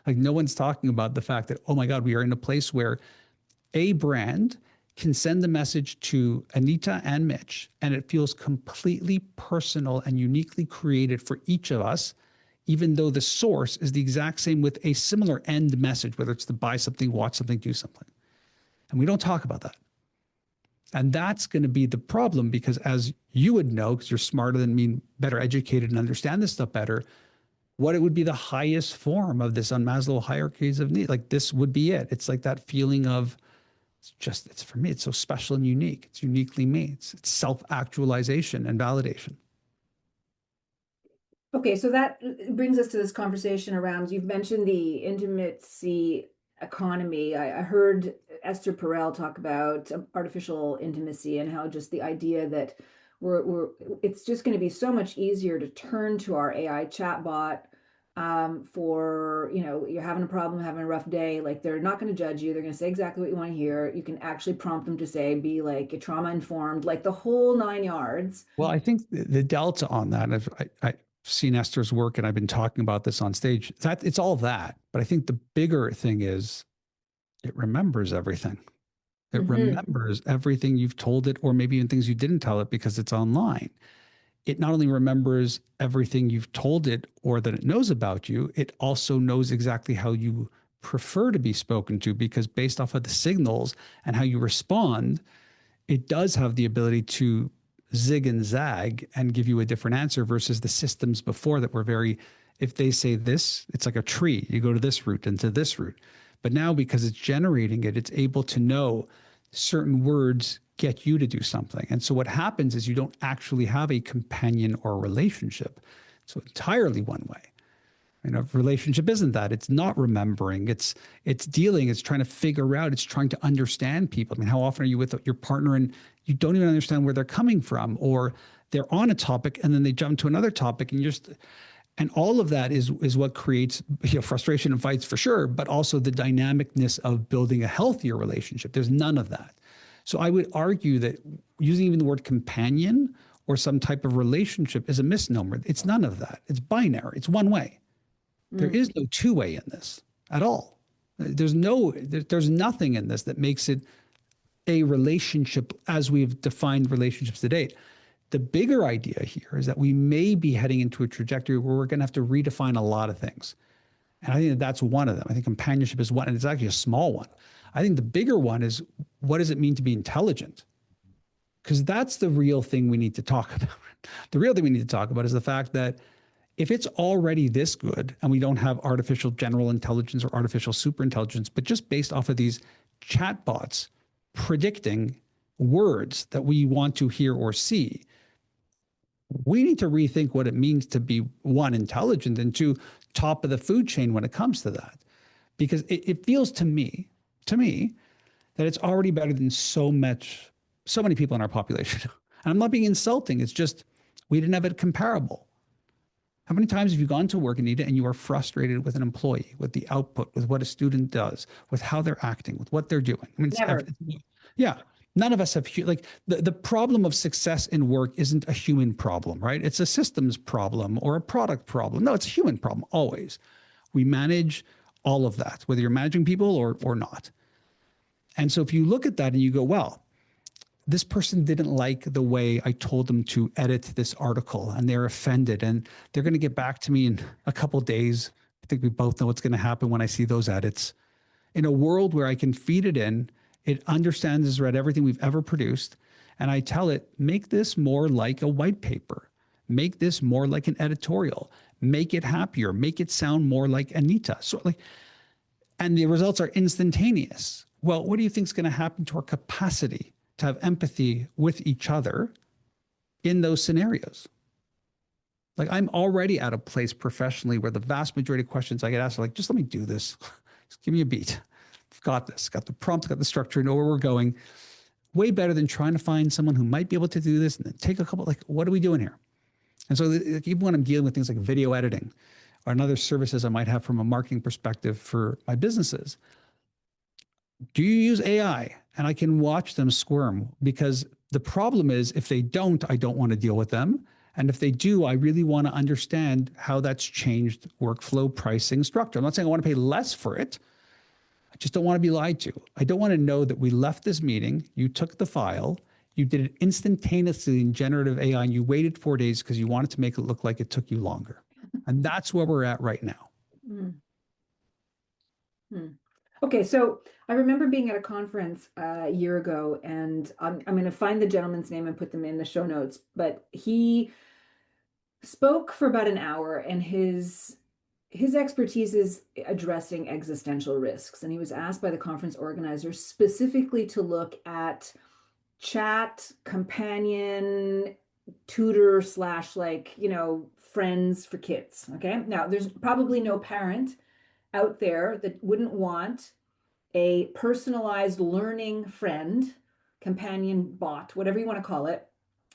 Like, no one's talking about the fact that, oh my God, we are in a place where a brand can send a message to Anita and Mitch, and it feels completely personal and uniquely created for each of us, even though the source is the exact same with a similar end message, whether it's to buy something, watch something, do something. And we don't talk about that. And that's going to be the problem, because as you would know, because you're smarter than me, better educated and understand this stuff better, what it would be the highest form of this on Maslow hierarchies of need. Like, this would be it. It's like that feeling of, it's for me, it's so special and unique. It's uniquely me. It's self-actualization and validation. Okay, so that brings us to this conversation around, you've mentioned the intimacy economy. I heard Esther Perel talk about artificial intimacy and how just the idea that it's just going to be so much easier to turn to our AI chatbot for, you're having a problem, having a rough day. Like, they're not going to judge you. They're going to say exactly what you want to hear. You can actually prompt them to say, be like trauma informed, like the whole 9 yards. Well, I think the delta on that, I've seen Esther's work and I've been talking about this on stage, that it's all that. But I think the bigger thing is it remembers everything. It remembers everything you've told it, or maybe even things you didn't tell it because it's online. It not only remembers everything you've told it or that it knows about you, it also knows exactly how you prefer to be spoken to, because based off of the signals and how you respond, it does have the ability to zig and zag and give you a different answer, versus the systems before that were very, if they say this, it's like a tree. You go to this route and to this route. But now, because it's generating it, it's able to know certain words get you to do something. And so what happens is you don't actually have a companion or a relationship. So entirely one way. A relationship isn't that. It's not remembering. It's dealing. It's trying to figure out. It's trying to understand people. I mean, how often are you with your partner and you don't even understand where they're coming from, or they're on a topic and then they jump to another topic, and all of that is what creates frustration and fights for sure, but also the dynamicness of building a healthier relationship. There's none of that. So I would argue that using even the word companion or some type of relationship is a misnomer. It's none of that. It's binary. It's one way. There is no two-way in this at all. There's nothing in this that makes it a relationship as we've defined relationships to date. The bigger idea here is that we may be heading into a trajectory where we're going to have to redefine a lot of things. And I think that's one of them. I think companionship is one, and it's actually a small one. I think the bigger one is, what does it mean to be intelligent? Because that's the real thing we need to talk about. The real thing we need to talk about is the fact that if it's already this good and we don't have artificial general intelligence or artificial superintelligence, but just based off of these chatbots predicting words that we want to hear or see, we need to rethink what it means to be, one, intelligent, and two, top of the food chain when it comes to that. Because it feels to me, that it's already better than so many people in our population. And I'm not being insulting. It's just, we didn't have it comparable. How many times have you gone to work, Anita, and you are frustrated with an employee, with the output, with what a student does, with how they're acting, with what they're doing? I mean, Never. Yeah. None of us have, like, the problem of success in work isn't a human problem, right? It's a systems problem or a product problem. No, it's a human problem, always. We manage all of that, whether you're managing people or not. And so if you look at that and you go, well, this person didn't like the way I told them to edit this article, and they're offended, and they're going to get back to me in a couple of days. I think we both know what's going to happen when I see those edits. In a world where I can feed it in, it understands, has read everything we've ever produced, and I tell it, make this more like a white paper. Make this more like an editorial. Make it happier. Make it sound more like Anita. And the results are instantaneous. Well, what do you think is going to happen to our capacity to have empathy with each other in those scenarios? Like, I'm already at a place professionally where the vast majority of questions I get asked are like, just let me do this. Just give me a beat. I've got this. Got the prompt, got the structure, know where we're going. Way better than trying to find someone who might be able to do this and then take a couple, like, what are we doing here? And so even when I'm dealing with things like video editing or another services I might have from a marketing perspective for my businesses, do you use AI? And I can watch them squirm, because the problem is if they don't, I don't want to deal with them. And if they do, I really want to understand how that's changed workflow, pricing, structure. I'm not saying I want to pay less for it. I just don't want to be lied to. I don't want to know that we left this meeting, you took the file, you did it instantaneously in generative AI, and you waited 4 days because you wanted to make it look like it took you longer. And that's where we're at right now. Okay, so I remember being at a conference a year ago, and I'm going to find the gentleman's name and put them in the show notes, but he spoke for about an hour, and his expertise is addressing existential risks. And he was asked by the conference organizers specifically to look at chat, companion, tutor / friends for kids. Okay. Now, there's probably no parent out there that wouldn't want a personalized learning friend, companion, bot, whatever you want to call it,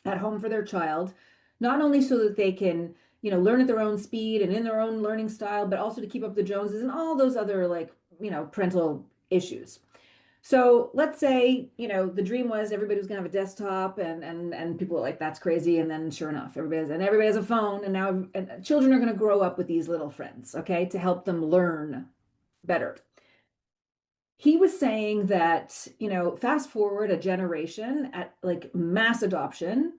at home for their child, not only so that they can, learn at their own speed and in their own learning style, but also to keep up the Joneses and all those other parental issues. So let's say, the dream was everybody was going to have a desktop and people were like, that's crazy. And then sure enough, everybody has a phone, and now children are going to grow up with these little friends, okay, to help them learn better. He was saying that, fast forward a generation at mass adoption,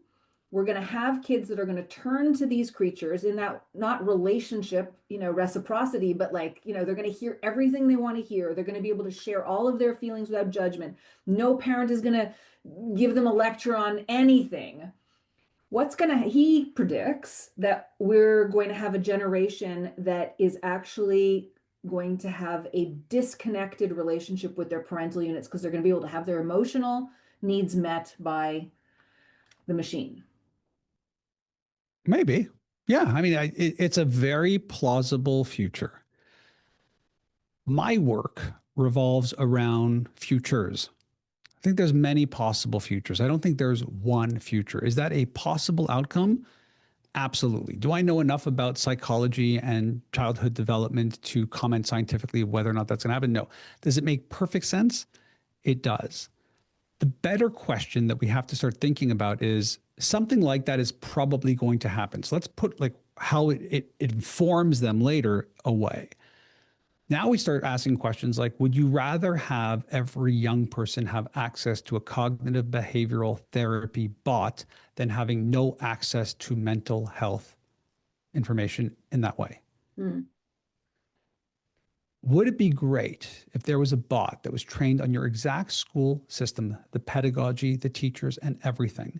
we're going to have kids that are going to turn to these creatures in that, not relationship, reciprocity, but they're going to hear everything they want to hear. They're going to be able to share all of their feelings without judgment. No parent is going to give them a lecture on anything. He predicts that we're going to have a generation that is actually going to have a disconnected relationship with their parental units, because they're going to be able to have their emotional needs met by the machine. Maybe. Yeah. I mean, it's a very plausible future. My work revolves around futures. I think there's many possible futures. I don't think there's one future. Is that a possible outcome? Absolutely. Do I know enough about psychology and childhood development to comment scientifically whether or not that's going to happen? No. Does it make perfect sense? It does. The better question that we have to start thinking about is something like that is probably going to happen. So let's put how it informs them later away. Now we start asking questions like, would you rather have every young person have access to a cognitive behavioral therapy bot than having no access to mental health information in that way? Would it be great if there was a bot that was trained on your exact school system, the pedagogy, the teachers, and everything,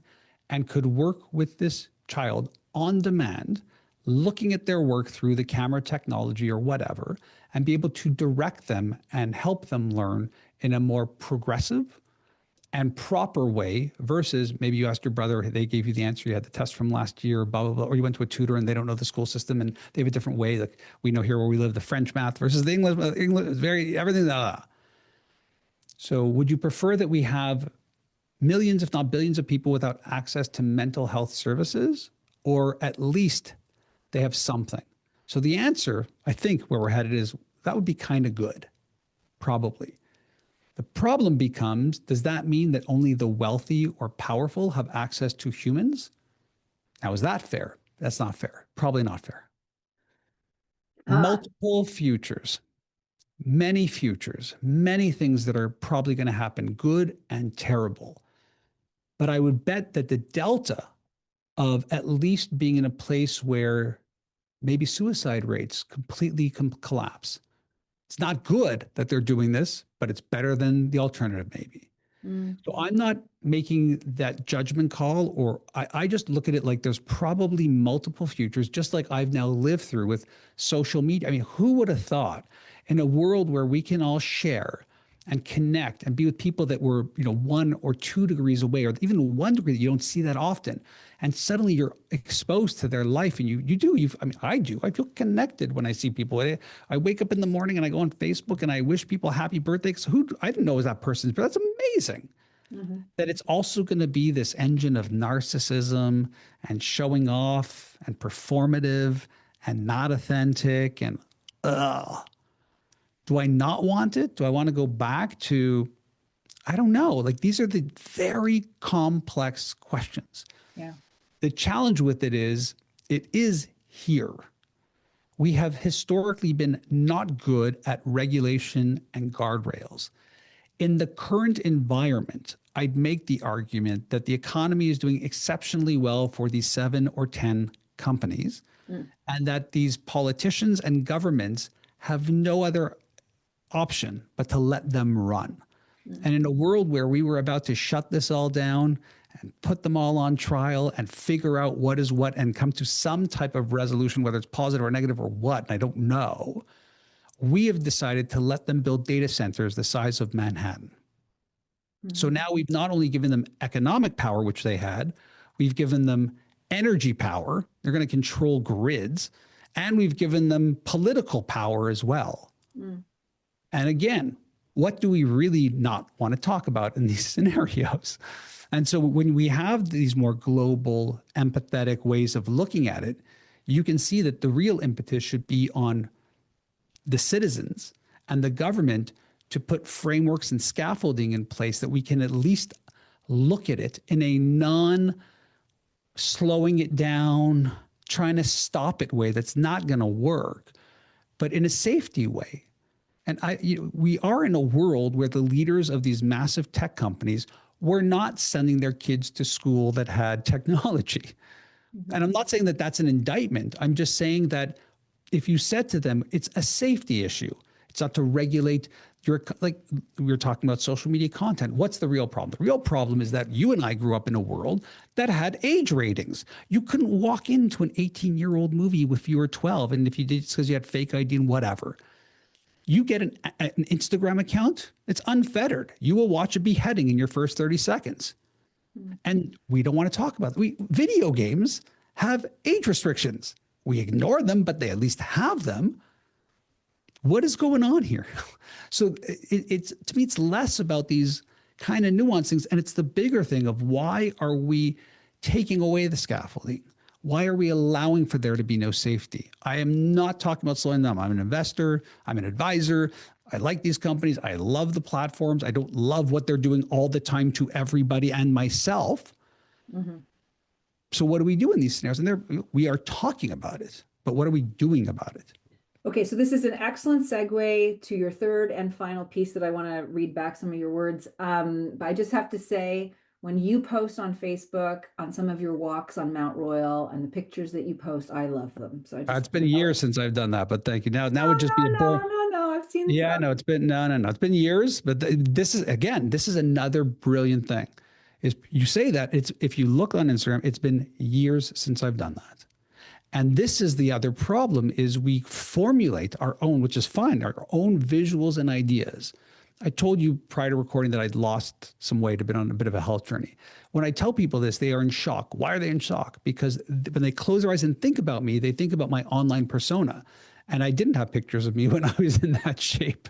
and could work with this child on demand, looking at their work through the camera technology or whatever, and be able to direct them and help them learn in a more progressive and proper way, versus maybe you asked your brother, they gave you the answer, you had the test from last year, blah, blah, blah, or you went to a tutor and they don't know the school system and they have a different way. Like we know here where we live, the French math versus the English is everything. So would you prefer that we have millions, if not billions of people without access to mental health services, or at least they have something? So the answer, I think where we're headed is that would be kind of good, probably. The problem becomes, does that mean that only the wealthy or powerful have access to humans? Now, is that fair? That's not fair. Probably not fair. Multiple futures, many things that are probably going to happen, good and terrible. But I would bet that the delta of at least being in a place where maybe suicide rates completely collapse, It's not good that they're doing this, but it's better than the alternative maybe. So I'm not making that judgment call, or I just look at it like there's probably multiple futures, just like I've now lived through with social media. I mean, who would have thought in a world where we can all share and connect and be with people that were, 1 or 2 degrees away, or even 1 degree, that you don't see that often. And suddenly you're exposed to their life, and I do. I feel connected when I see people. I wake up in the morning and I go on Facebook and I wish people happy birthday. So I didn't know it was that person's, but that's amazing. That it's also going to be this engine of narcissism and showing off and performative and not authentic and do I not want it? Do I want to go back to, I don't know. Like, these are the very complex questions. Yeah. The challenge with it is here. We have historically been not good at regulation and guardrails. In the current environment, I'd make the argument that the economy is doing exceptionally well for these 7 or 10 companies, and that these politicians and governments have no other option but to let them run. And in a world where we were about to shut this all down and put them all on trial and figure out what is what and come to some type of resolution, whether it's positive or negative or what, and I don't know, we have decided to let them build data centers the size of Manhattan. So now we've not only given them economic power, which they had, we've given them energy power. They're going to control grids, and we've given them political power as well. And again, what do we really not want to talk about in these scenarios? And so when we have these more global, empathetic ways of looking at it, you can see that the real impetus should be on the citizens and the government to put frameworks and scaffolding in place that we can at least look at it in a non-slowing it down, trying to stop it way that's not going to work, but in a safety way. And we are in a world where the leaders of these massive tech companies were not sending their kids to school that had technology. And I'm not saying that that's an indictment. I'm just saying that if you said to them, it's a safety issue. It's not to regulate like we were talking about social media content. What's the real problem? The real problem is that you and I grew up in a world that had age ratings. You couldn't walk into an 18-year-old movie if you were 12. And if you did, it's because you had fake ID and whatever. You get an Instagram account, it's unfettered. You will watch a beheading in your first 30 seconds. And we don't want to talk about it. Video games have age restrictions. We ignore them, but they at least have them. What is going on here? So it's to me, it's less about these kind of nuanced things. And it's the bigger thing of why are we taking away the scaffolding? Why are we allowing for there to be no safety? I am not talking about slowing them. I'm an investor. I'm an advisor. I like these companies. I love the platforms. I don't love what they're doing all the time to everybody and myself. So what do we do in these scenarios? And we are talking about it, but what are we doing about it? Okay, so this is an excellent segue to your third and final piece that I want to read back some of your words. But I just have to say, when you post on Facebook on some of your walks on Mount Royal and the pictures that you post, I love them. So It's been years since I've done that, but thank you. Now it would just be a boring. No, I've seen. Yeah, no, it's been no. It's been years, but this is another brilliant thing. Is you say that if you look on Instagram, it's been years since I've done that. And this is the other problem is we formulate our own, which is fine, our own visuals and ideas. I told you prior to recording that I'd lost some weight, I've been on a bit of a health journey. When I tell people this, they are in shock. Why are they in shock? Because when they close their eyes and think about me, they think about my online persona. And I didn't have pictures of me when I was in that shape,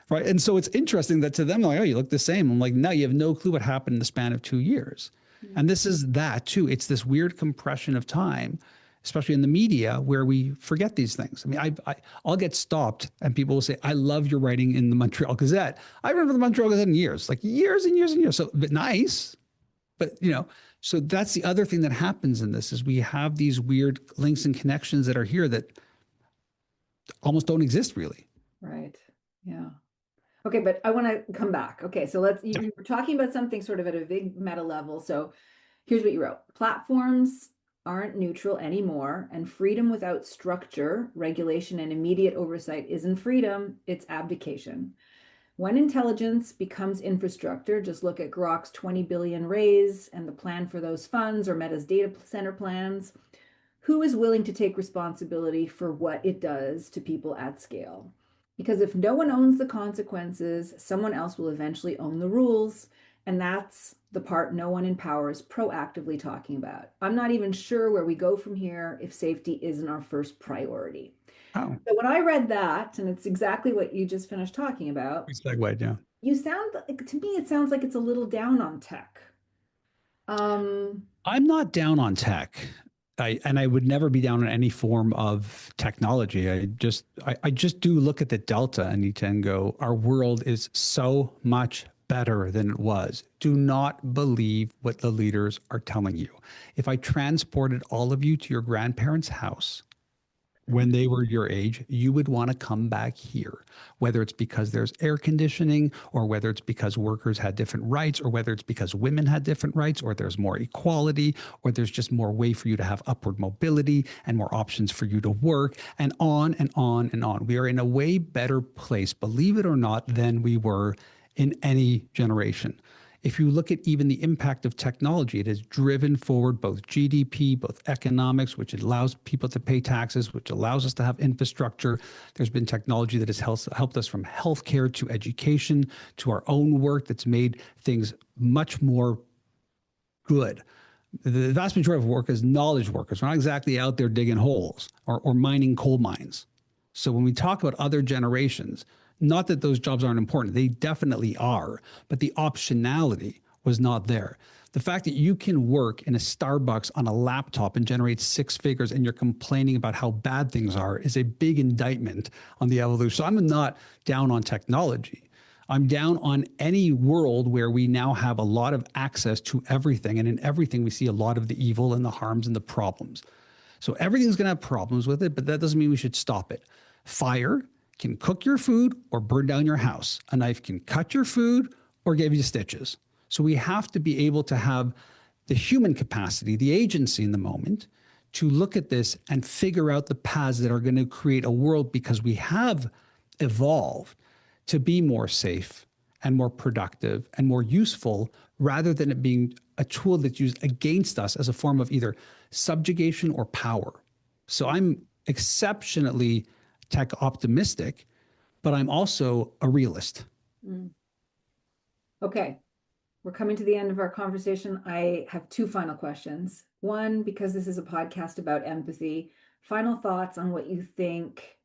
right? And so it's interesting that to them, they're like, oh, you look the same. I'm like, no, you have no clue what happened in the span of 2 years. And this is that too. It's this weird compression of time, especially in the media, where we forget these things. I mean, I'll get stopped and people will say, I love your writing in the Montreal Gazette. I remember the Montreal Gazette in years, like years and years and years. So, but nice, but so that's the other thing that happens in this is we have these weird links and connections that are here that almost don't exist really. Right. Yeah. Okay. But I want to come back. Okay. So you were talking about something sort of at a big meta level. So here's what you wrote. Platforms aren't neutral anymore, and freedom without structure, regulation, and immediate oversight isn't freedom, it's abdication. When intelligence becomes infrastructure, just look at Grok's 20 billion raise and the plan for those funds, or Meta's data center plans. Who is willing to take responsibility for what it does to people at scale? Because if no one owns the consequences, someone else will eventually own the rules. And that's the part no one in power is proactively talking about. I'm not even sure where we go from here if safety isn't our first priority. Oh, So when I read that, and it's exactly what you just finished talking about, we segued, yeah. you sound like, to me, it sounds like it's a little down on tech. I'm not down on tech. And I would never be down on any form of technology. I just do look at the delta, Anita, and go, our world is so much better than it was. Do not believe what the leaders are telling you. If I transported all of you to your grandparents' house when they were your age, you would want to come back here, whether it's because there's air conditioning, or whether it's because workers had different rights, or whether it's because women had different rights, or there's more equality, or there's just more way for you to have upward mobility and more options for you to work, and on and on and on. We are in a way better place, believe it or not, than we were in any generation. If you look at even the impact of technology, it has driven forward both GDP, both economics, which allows people to pay taxes, which allows us to have infrastructure. There's been technology that has helped us from healthcare to education to our own work that's made things much more good. The vast majority of work is knowledge workers. We're not exactly out there digging holes or mining coal mines. So when we talk about other generations, not that those jobs aren't important, they definitely are, but the optionality was not there. The fact that you can work in a Starbucks on a laptop and generate six figures and you're complaining about how bad things are is a big indictment on the evolution. So I'm not down on technology. I'm down on any world where we now have a lot of access to everything. And in everything, we see a lot of the evil and the harms and the problems. So everything's going to have problems with it, but that doesn't mean we should stop it. Fire can cook your food or burn down your house. A knife can cut your food or give you stitches. So we have to be able to have the human capacity, the agency in the moment to look at this and figure out the paths that are going to create a world, because we have evolved to be more safe and more productive and more useful, rather than it being a tool that's used against us as a form of either subjugation or power. So I'm exceptionally tech optimistic, but I'm also a realist. Okay, we're coming to the end of our conversation. I have two final questions. One, because this is a podcast about empathy, final thoughts on what you think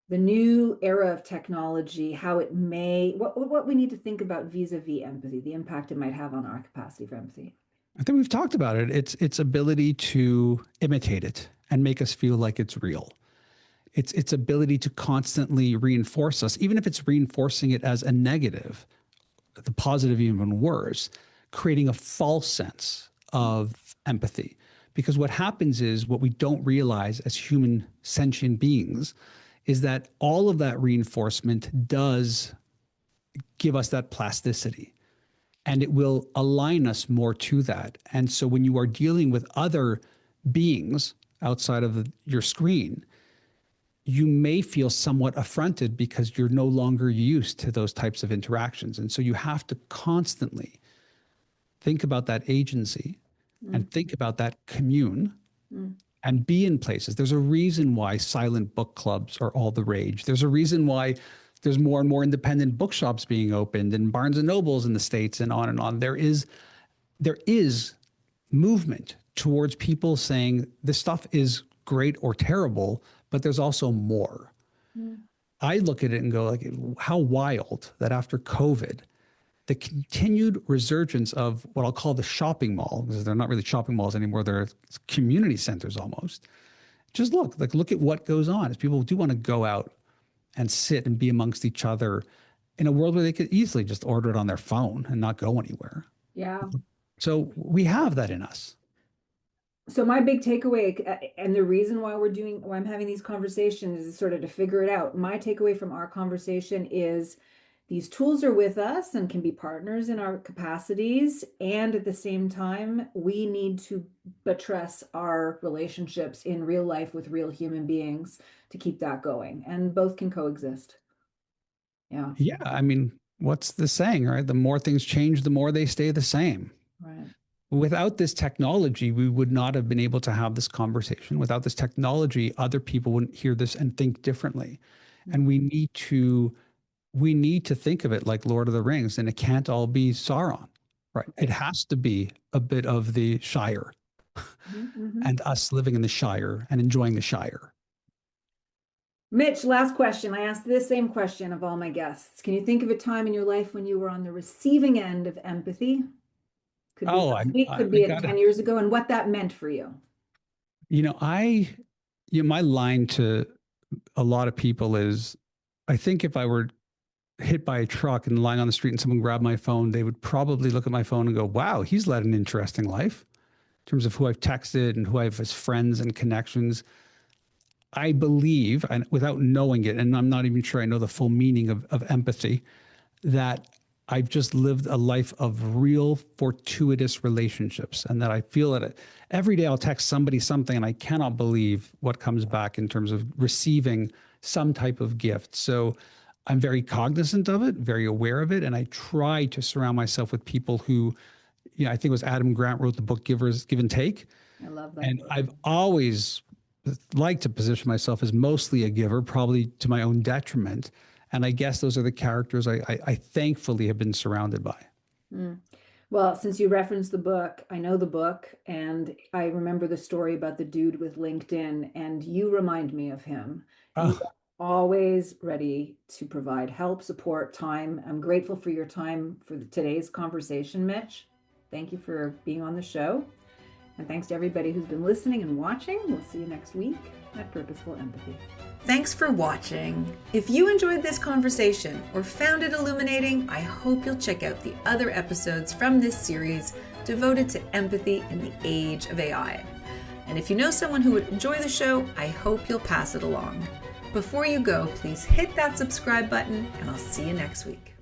the new era of technology, how it may, what we need to think about vis-a-vis empathy, the impact it might have on our capacity for empathy. I think we've talked about it. It's its ability to imitate it and make us feel like it's real. It's its ability to constantly reinforce us, even if it's reinforcing it as a negative, the positive even worse, creating a false sense of empathy. Because what happens is, what we don't realize as human sentient beings is that all of that reinforcement does give us that plasticity, and it will align us more to that. And so when you are dealing with other beings outside of your screen, you may feel somewhat affronted because you're no longer used to those types of interactions. And so you have to constantly think about that agency and think about that commune and be in places. There's a reason why silent book clubs are all the rage. There's a reason why there's more and more independent bookshops being opened and Barnes and Nobles in the States and on and on. There is movement towards people saying this stuff is great or terrible, but there's also more. I look at it and go, like, how wild that after COVID, the continued resurgence of what I'll call the shopping mall, because they're not really shopping malls anymore, they're community centers almost. Just look at what goes on as people do want to go out and sit and be amongst each other in a world where they could easily just order it on their phone and not go anywhere. Yeah. So we have that in us. So my big takeaway, and the reason why I'm having these conversations is sort of to figure it out. My takeaway from our conversation is these tools are with us and can be partners in our capacities. And at the same time, we need to buttress our relationships in real life with real human beings to keep that going. And both can coexist. Yeah. Yeah. I mean, what's the saying, right? The more things change, the more they stay the same. Right. Without this technology, we would not have been able to have this conversation. Without this technology, other people wouldn't hear this and think differently. And we need to think of it like Lord of the Rings, and it can't all be Sauron, right? It has to be a bit of the Shire and us living in the Shire and enjoying the Shire. Mitch, last question. I asked this same question of all my guests. Can you think of a time in your life when you were on the receiving end of empathy? Could be last week, could be 10 years ago, and what that meant for you. My line to a lot of people is, I think if I were hit by a truck and lying on the street and someone grabbed my phone, they would probably look at my phone and go, wow, he's led an interesting life in terms of who I've texted and who I have as friends and connections. I believe, and without knowing it, and I'm not even sure I know the full meaning of empathy, that I've just lived a life of real fortuitous relationships, and that I feel that every day I'll text somebody something and I cannot believe what comes back in terms of receiving some type of gift. So I'm very cognizant of it, very aware of it, and I try to surround myself with people who, I think it was Adam Grant wrote the book Give and Take. I love that. And I've always liked to position myself as mostly a giver, probably to my own detriment. And I guess those are the characters I thankfully have been surrounded by. Well, since you referenced the book, I know the book, and I remember the story about the dude with LinkedIn, and you remind me of him. You are always ready to provide help, support, time. I'm grateful for your time for today's conversation, Mitch. Thank you for being on the show. And thanks to everybody who's been listening and watching. We'll see you next week at Purposeful Empathy. Thanks for watching. If you enjoyed this conversation or found it illuminating, I hope you'll check out the other episodes from this series devoted to empathy in the age of AI. And if you know someone who would enjoy the show, I hope you'll pass it along. Before you go, please hit that subscribe button, and I'll see you next week.